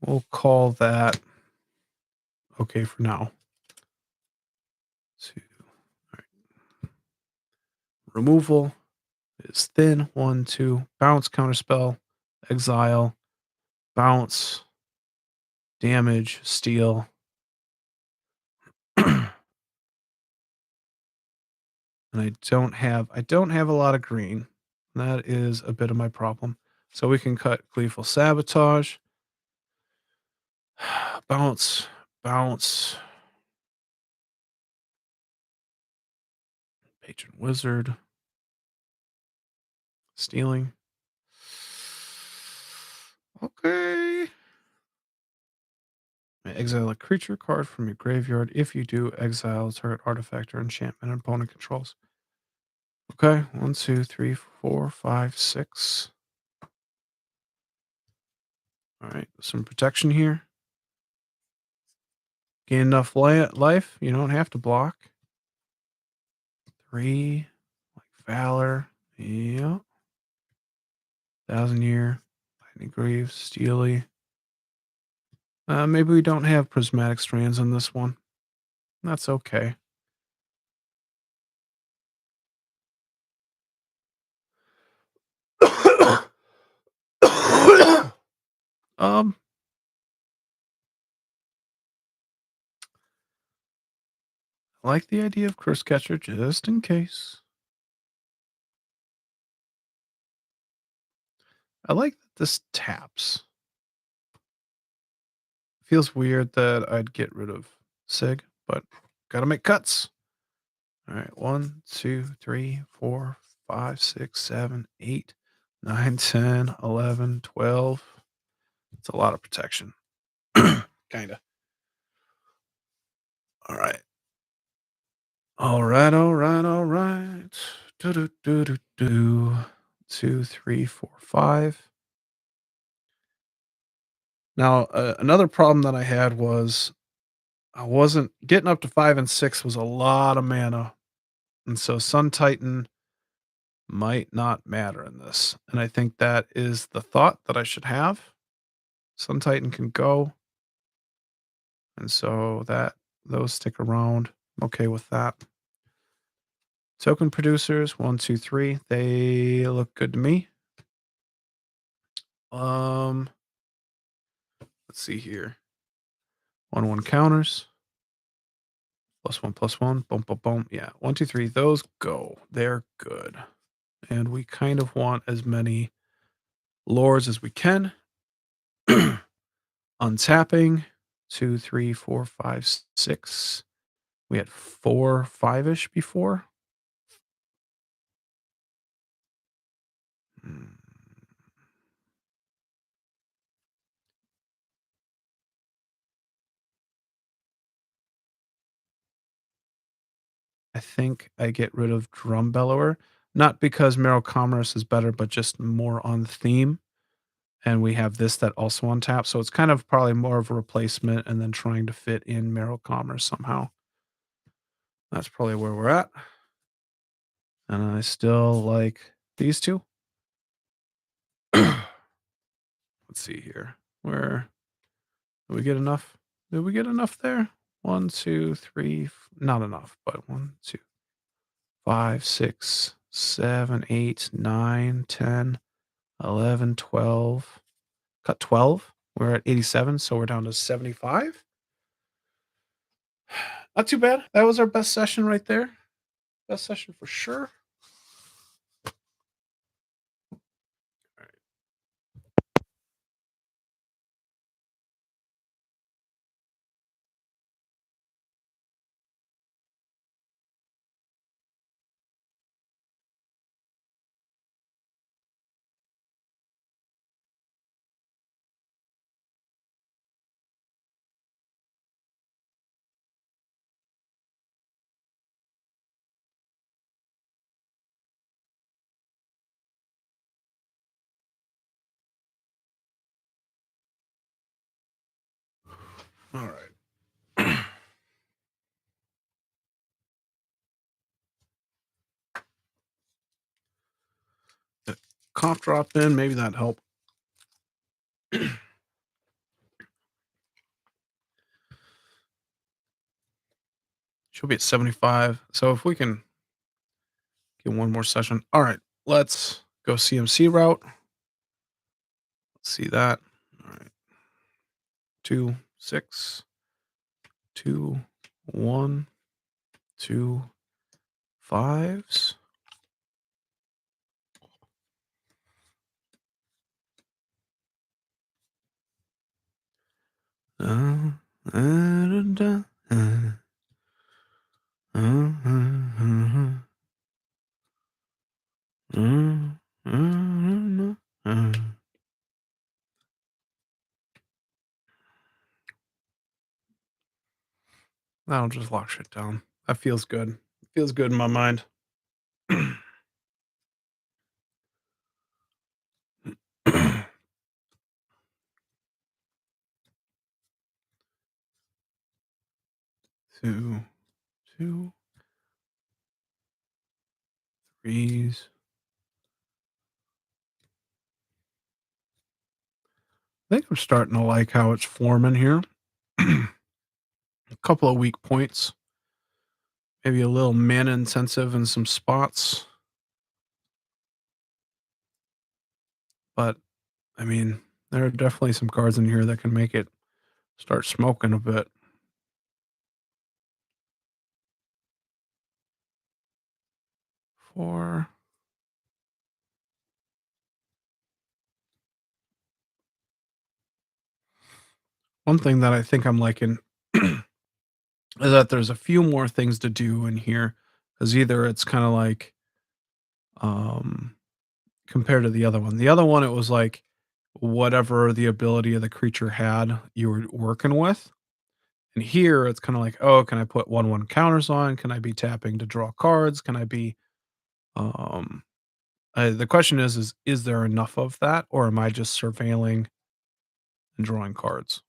We'll call that okay for now. 2. All right. Removal is thin. 1, 2. Bounce, counterspell, exile, bounce, damage, steal. And I don't have a lot of green. That is a bit of my problem. So we can cut Gleeful Sabotage. Bounce. Patron Wizard. Stealing. Okay. Exile a creature card from your graveyard. If you do, exile target artifact or enchantment and opponent controls. Okay, 1, 2, 3, 4, 5, 6. All right, some protection here. Gain enough life. You don't have to block. 3, like Valor. Yeah. 1,000-Year. Lightning Greaves. Steely. Maybe we don't have Prismatic Strands on this one. That's okay. um, I like the idea of Curse Catcher just in case. I like that this taps. Feels weird that I'd get rid of Sig, but gotta make cuts. All right, 1, 2, 3, 4, 5, 6, 7, 8. 9, 10, 11, 12. It's a lot of protection. Kinda. Alright. Alright, alright, alright. Do, do, do, do, do. 2, 3, 4, 5. Now, another problem that I had was I wasn't getting up to 5 and 6 was a lot of mana, and so Sun Titan might not matter in this, and I think that is the thought that I should have. Sun Titan can go, and so that those stick around. I'm okay with that. Token producers, 1, 2, 3. They look good to me. Um, let's see here. 1, 1 counters. +1, +1. Boom, boom, boom. Yeah, 1, 2, 3. Those go. They're good. And we kind of want as many lures as we can. Untapping 2, 3, 4, 5, 6. We had 4, 5-ish before. Hmm. I think I get rid of Drum Bellower, not because Merrill Commerce is better, but just more on theme. And we have this that also untaps, so it's kind of probably more of a replacement and then trying to fit in Merrill Commerce somehow. That's probably where we're at. And I still like these two. Let's see here. Where did we get enough? Did we get enough there? 1, 2, 3. Not enough, but 1, 2, 5, 6, 7, 8, 9, 10, 11, 12. Cut 12. We're at 87, so we're down to 75. Not too bad. That was our best session right there. Best session for sure. All right. Cough drop in. Maybe that helped. She'll be at 75. So if we can get one more session. All right. Let's go CMC route. Let's see that. All right. 2, 6, 2, 1, 2, 5s. Uh, da, da, uh, uh, uh, uh. That'll just lock shit down. That feels good. Feels good in my mind. 2, 2, 3s. I think I'm starting to like how it's forming here. A couple of weak points. Maybe a little mana intensive in some spots. But, I mean, there are definitely some cards in here that can make it start smoking a bit. 4. One thing that I think I'm liking is that there's a few more things to do in here. Because either it's kind of like, um, compared to the other one. The other one, it was like whatever the ability of the creature had, you were working with. And here, it's kinda like, "Oh, can I put 1/1 counters on? Can I be tapping to draw cards? Can I be" um, the question is there enough of that, or am I just surveilling and drawing cards?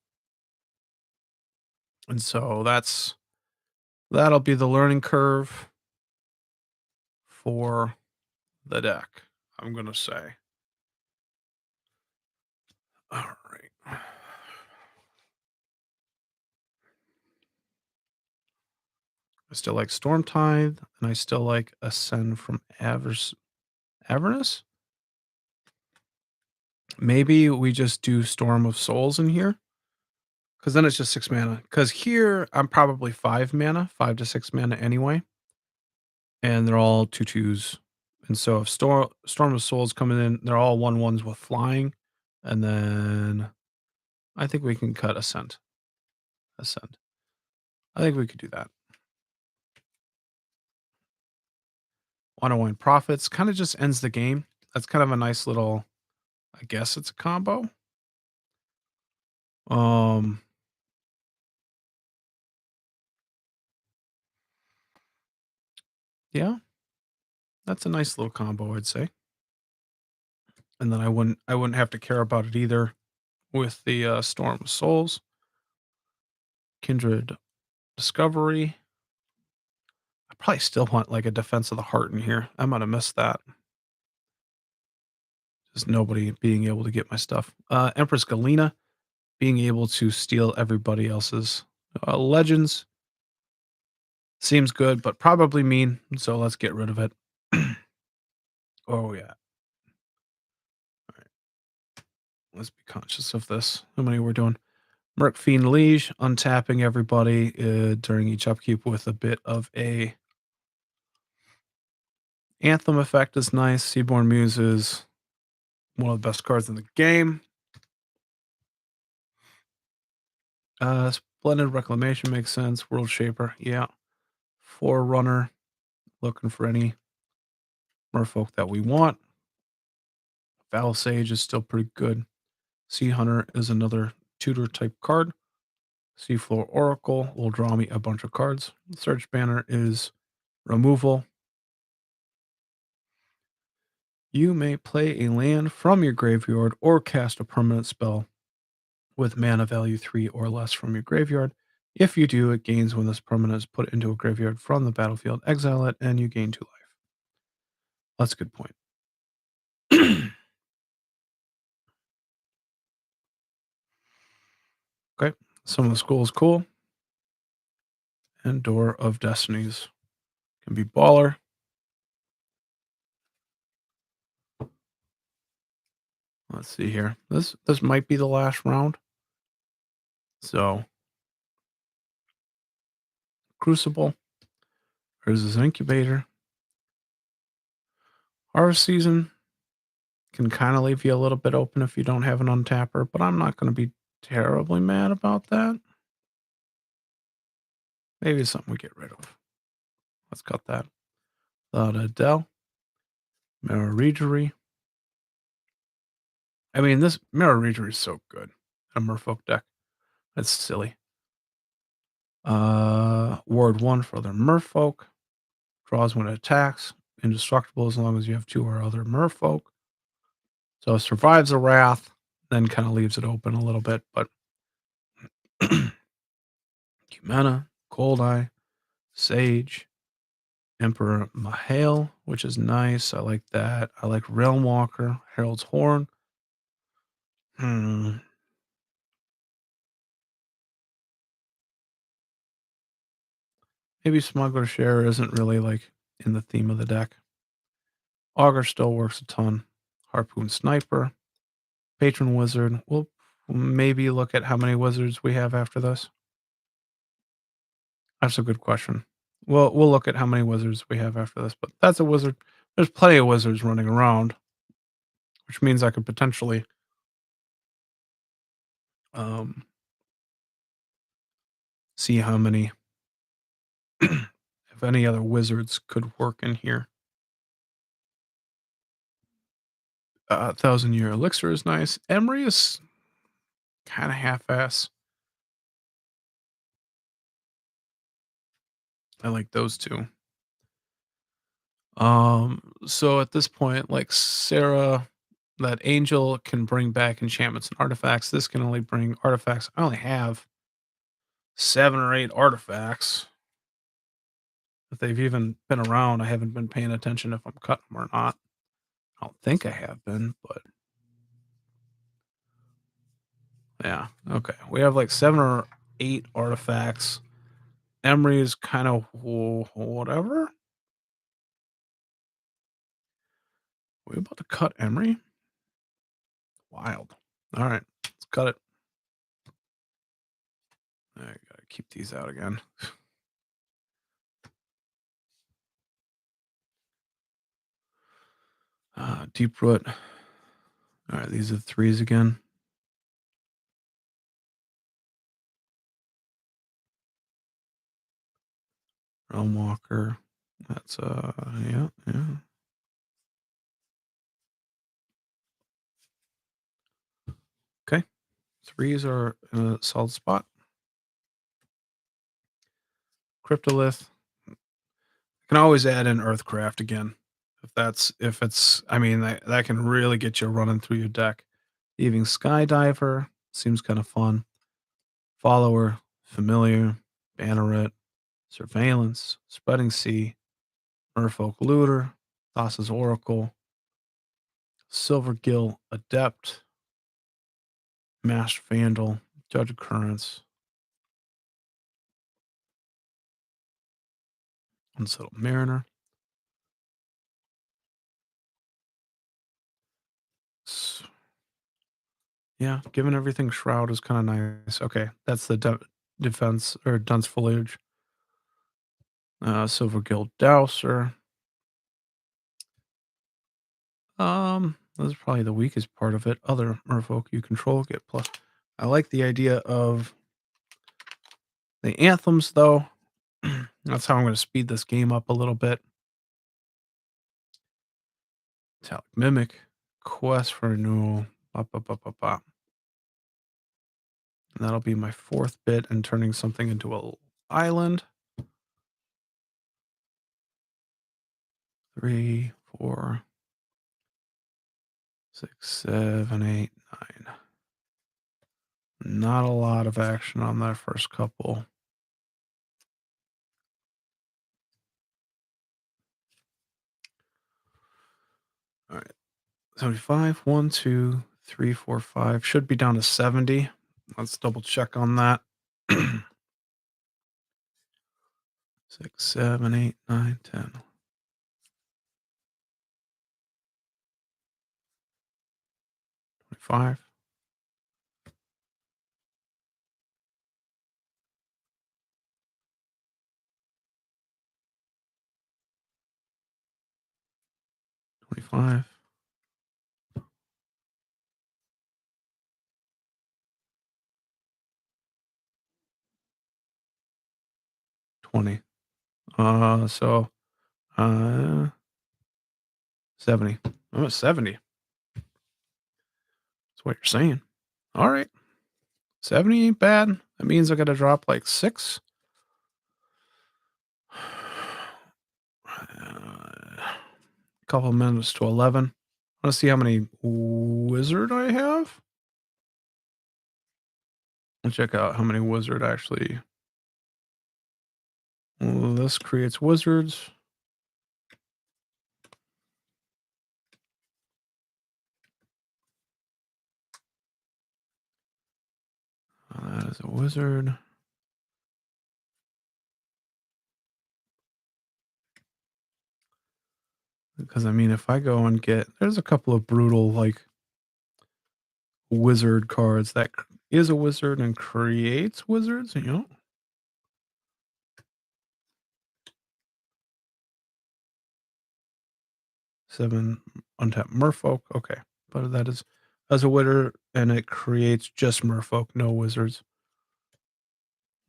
And so that'll be the learning curve for the deck, I'm gonna say. Alright. I still like Storm Tithe, and I still like Ascend from Avernus? Maybe we just do Storm of Souls in here, because then it's just 6 mana. Because here, I'm probably 5 mana, 5 to 6 mana anyway, and they're all 2/2s. And so if Storm of Souls coming in, they're all 1/1s with flying, and then I think we can cut Ascend. I think we could do that. Unwind Profits kinda just ends the game. That's kind of a nice little, I guess it's a combo. Um, yeah, that's a nice little combo, I'd say. And then I wouldn't have to care about it either with the, Storm of Souls, Kindred Discovery. I probably still want, like, a Defense of the Heart in here. I might have missed that. Just nobody being able to get my stuff. Empress Galena, being able to steal everybody else's, legends seems good, but probably mean, so let's get rid of it. Oh, yeah. Alright, let's be conscious of this. How many we're doing? Merc Fiend Liege, untapping everybody, during each upkeep with a bit of a Anthem effect is nice. Seaborn Muse is one of the best cards in the game. Splendid Reclamation makes sense. World Shaper, yeah. Forerunner, looking for any merfolk that we want. Val Sage is still pretty good. Sea Hunter is another tutor type card. Seafloor Oracle will draw me a bunch of cards. Search Banner is removal. You may play a land from your graveyard or cast a permanent spell with mana value 3 or less from your graveyard. If you do, it gains when this permanent is put into a graveyard from the battlefield. Exile it, and you gain 2 life. That's a good point. Okay, some of the school is cool. And Door of Destinies can be baller. Let's see here. This might be the last round. So Crucible. There's this incubator. Harvest season can kind of leave you a little bit open if you don't have an untapper, but I'm not going to be terribly mad about that. Maybe it's something we get rid of. Let's cut that. Adele. Mirror Regery. I mean, this Mirror Regery is so good. A Merfolk deck. That's silly. Ward 1 for other Merfolk. Draws when it attacks. Indestructible as long as you have 2 or other Merfolk. So it survives a Wrath, then kind of leaves it open a little bit, but Humana, Cold Eye, Sage, Emperor Mahale, which is nice. I like that. I like Realm Walker, Herald's Horn. Hmm. Maybe Smuggler Share isn't really like in the theme of the deck. Augur still works a ton. Harpoon Sniper, Patron Wizard. We'll maybe look at how many wizards we have after this. That's a good question. We'll look at how many wizards we have after this, but that's a wizard. There's plenty of wizards running around, which means I could potentially um, see how many, if any other wizards could work in here. Thousand Year Elixir is nice. Emery is kind of half-ass. I like those two. So at this point, like Sarah, that angel can bring back enchantments and artifacts. This can only bring artifacts. I only have 7 or 8 artifacts. If they've even been around, I haven't been paying attention if I'm cutting them or not. I don't think I have been, but yeah. Okay. We have like 7 or 8 artifacts. Emery is kind of whatever. We about to cut Emery? Wild. All right, let's cut it. I gotta keep these out again. Deep root. All right, these are the 3s again. Realm Walker. That's yeah. 'Kay. 3s are in a solid spot. Cryptolith. Can always add in Earthcraft again. If it's I mean, that can really get you running through your deck. Even Skydiver seems kind of fun. Follower, Familiar, Banneret, Surveillance, Spreading Sea, Merfolk Looter, Thassa's Oracle, Silvergill Adept, Masked Vandal, Judge of Currents, Unsettled Mariner. Yeah, given everything, Shroud is kind of nice. Okay, that's the defense or Dunce Foliage. Silvergill Dowser. That's probably the weakest part of it. Other Merfolk you control get plus. I like the idea of the anthems, though. That's how I'm going to speed this game up a little bit. Metallic Mimic, Quest for Renewal. Bop, bop, bop, bop, bop. And that'll be my 4th bit and turning something into a island. 3, 4, 6, 7, 8, 9. Not a lot of action on that first couple. All right. 75. 1, 2, 3, 4, 5. Should be down to 70. Let's double check on that. 6, 7, 8, 9, 10. 25. 25. 20. So, 70. I'm at 70. That's what you're saying. All right. 70 ain't bad. That means I got to drop like 6. Couple minutes to 11. I want to see how many wizard I have. Let's check out how many wizard actually. Well, this creates wizards. That is a wizard. Because I mean, if I go and get, there's a couple of brutal like wizard cards that is a wizard and creates wizards. 7 untapped Merfolk. Okay, but that is as a wizard and it creates just Merfolk, no wizards.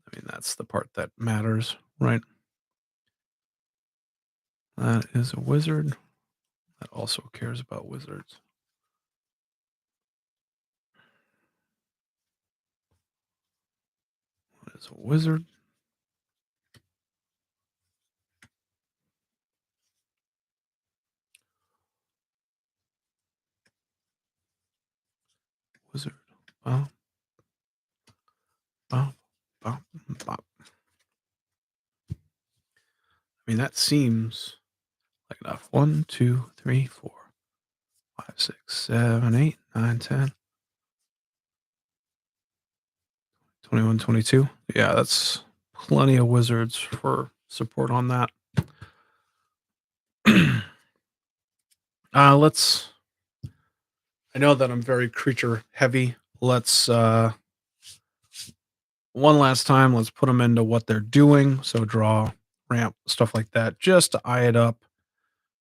I mean, that's the part that matters, right? That is a wizard that also cares about wizards. There's a wizard. Wizard. Bop, bop, bop, bop. I mean, that seems like enough. 1, 2, 3, 4, 5, 6, 7, 8, 9, 10, 21, 22. Yeah, that's plenty of wizards for support on that. Let's. I know that I'm very creature heavy. Let's one last time. Let's put them into what they're doing. So draw, ramp, stuff like that, just to eye it up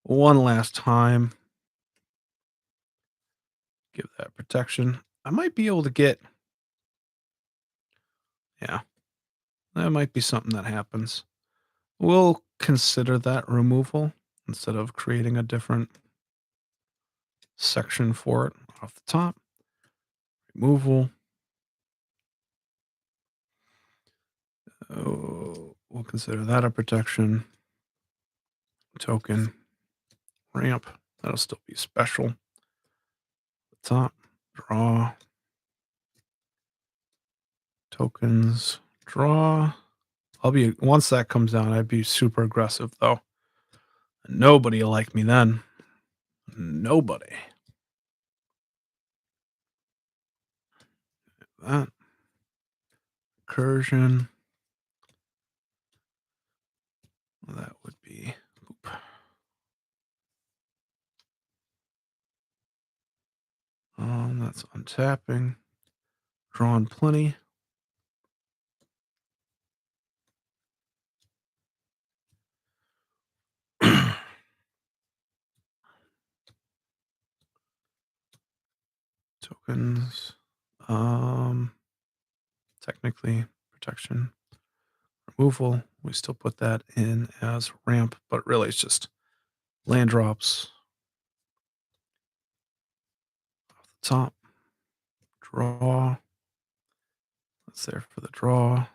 one last time. Give that protection. I might be able to get. Yeah, that might be something that happens. We'll consider that removal instead of creating a different section for it off the top. Removal. Oh, we'll consider that a protection. Token. Ramp. That'll still be special. Top. Draw. Tokens. Draw. Once that comes down, I'd be super aggressive though. Nobody will like me then. Nobody. That. Recursion. That would be. Oop. That's untapping. Drawn plenty. Tokens. Technically protection. Removal. We still put that in as ramp, but really it's just land drops. Off the top. Draw. That's there for the draw.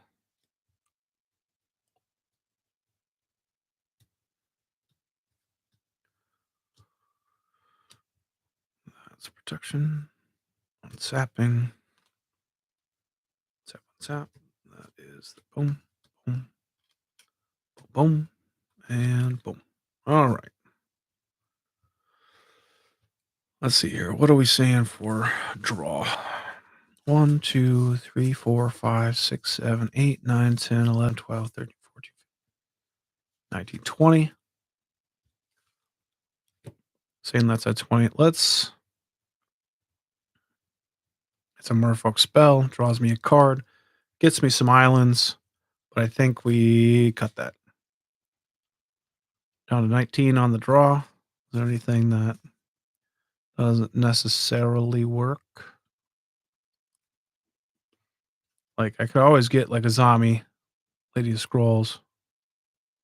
That's protection. Unsapping. Tap, tap. That is the boom, boom, boom, and boom. All right. Let's see here. What are we saying for draw? 1, 2, 3, 4, 5, 6, 7, 8, 9, 10, 11, 12, 13, 14, 19, 20. Saying that's at 20. It's a Merfolk spell. Draws me a card. Gets me some islands. But I think we cut that. Down to 19 on the draw. Is there anything that doesn't necessarily work? Like, I could always get like a zombie, Lady of Scrolls.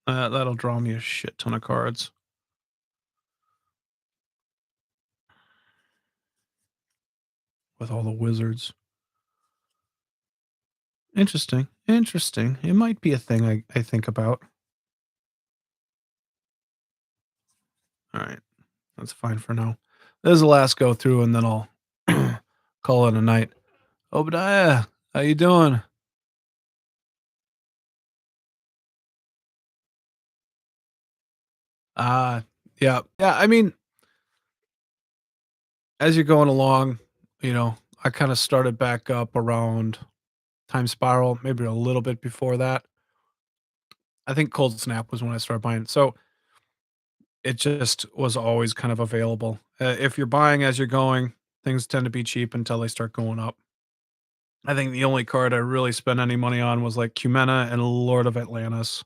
That'll draw me a shit ton of cards. With all the wizards. Interesting. Interesting. It might be a thing I think about. All right. That's fine for now. This is the last go through, and then I'll call it a night. Obadiah, how you doing? Uh yeah. Yeah, I mean, as you're going along, you know, I kind of started back up around Time Spiral, maybe a little bit before that. I think Cold Snap was when I started buying. So it just was always kind of available. If you're buying as you're going, things tend to be cheap until they start going up. I think the only card I really spent any money on was like Cumena and Lord of Atlantis.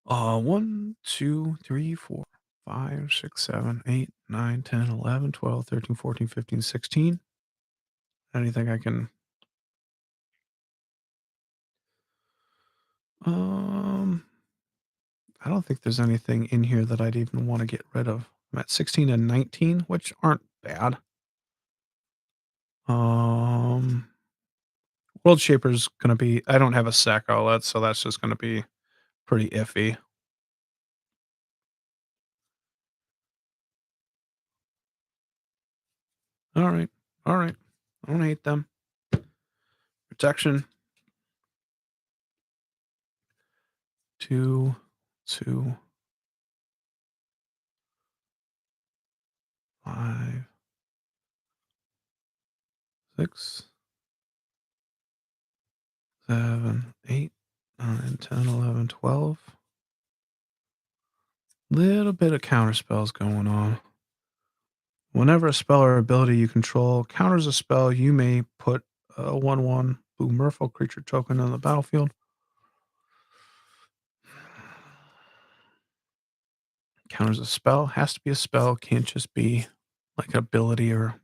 1, 2, 3, 4, 5, 6, 7, 8, 9, 10, 11, 12, 13, 14, 15, 16. Anything I can. Um, I don't think there's anything in here that I'd even want to get rid of. I'm at 16 and 19, which aren't bad. Um, World Shaper's gonna be I don't have a sack outlet, so that's just gonna be pretty iffy. Alright, alright. I don't hate them. Protection. 2, 2, 5, 6, 7, 8, 9, 10, 11, 12. Little bit of counter spells going on. Whenever a spell or ability you control counters a spell, you may put a 1/1 blue Merfolk creature token on the battlefield. Counters a spell, has to be a spell, can't just be like an ability or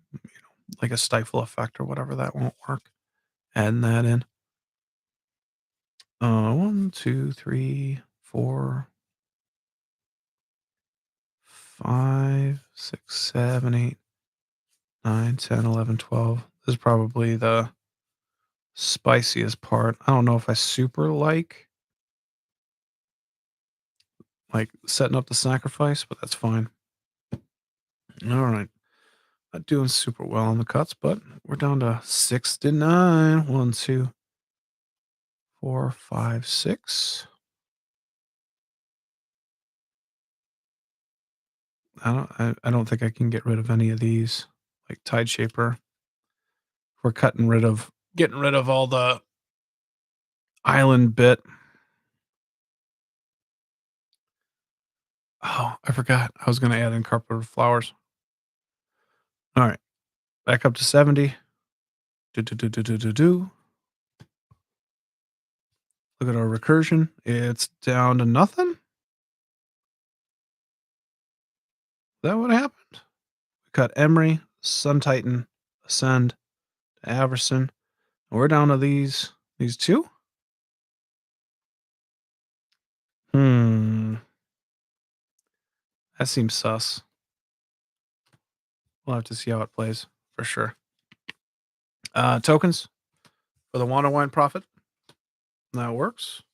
like a stifle effect or whatever, that won't work. Adding that in. 1, 2, 3, 4, 5, 6, 7, 8, 9, 10, 11, 12. This is probably the spiciest part. I don't know if I super like setting up the sacrifice, but that's fine. All right. Not doing super well on the cuts, but we're down to 69. 1, 2, 4, 5, 6. I don't think I can get rid of any of these. Like Tide Shaper. We're getting rid of all the island bit. Oh, I forgot. I was gonna add in Carpet of Flowers. All right. Back up to 70. Do do do do do do do. Look at our recursion. It's down to nothing. Is that what happened? We cut Emery, Sun Titan, Ascend, Averson. We're down to these two. Hmm. That seems sus. We'll have to see how it plays for sure. Tokens for the Water Wine Prophet. That works.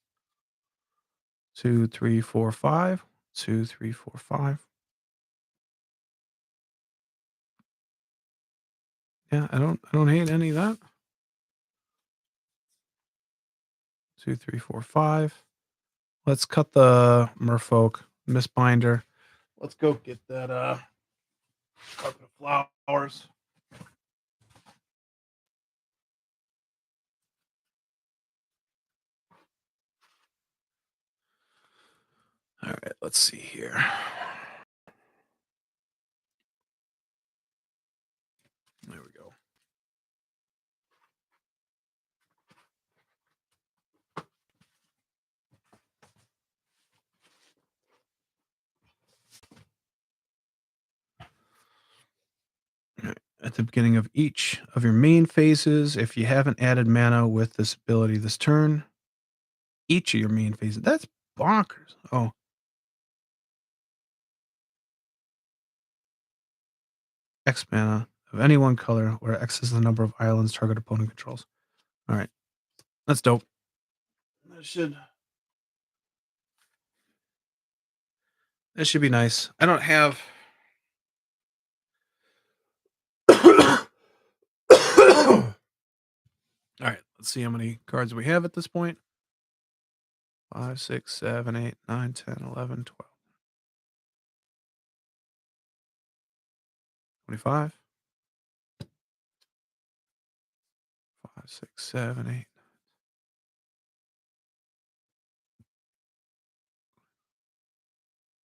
2, 3, 4, 5. 2, 3, 4, 5. Yeah, I don't hate any of that. 2, 3, 4, 5. Let's cut the Merfolk Mistbinder. Let's go get that Carpet of Flowers. All right, let's see here. There we go. At the beginning of each of your main phases, if you haven't added mana with this ability this turn, each of your main phases. That's bonkers. Oh, X mana of any one color, where X is the number of islands target opponent controls. All right, that's dope. That should be nice. I don't have. All right, let's see how many cards we have at this point. 5, 6, 7, 8, 9, 10, 11, 12, 25. 5, 6, 7, 8,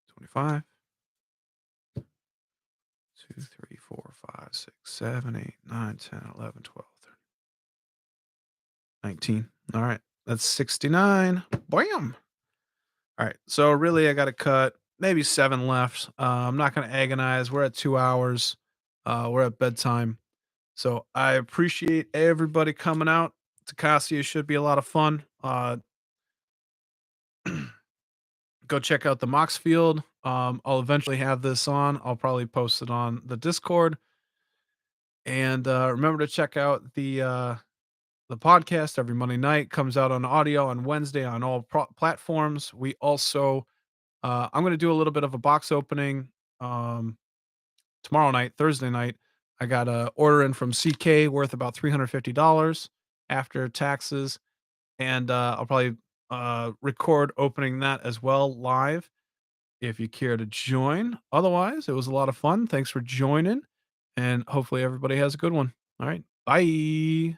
25. 2, 3, 4, 5, 6, 7, 8, 9, 10, 11, 12, 13, 19. All right, that's 69. Bam. All right, so really, I got to cut maybe 7 left. I'm not going to agonize. We're at 2 hours. We're at bedtime. So I appreciate everybody coming out. Tocasia should be a lot of fun. Go check out the Mox Field. I'll eventually have this on. I'll probably post it on the Discord. And remember to check out the The podcast every Monday night comes out on audio on Wednesday on all platforms. We also, I'm going to do a little bit of a box opening um, tomorrow night, Thursday night. I got a order in from CK worth about $350 after taxes, and I'll probably record opening that as well live if you care to join. Otherwise, it was a lot of fun. Thanks for joining, and hopefully everybody has a good one. All right, bye.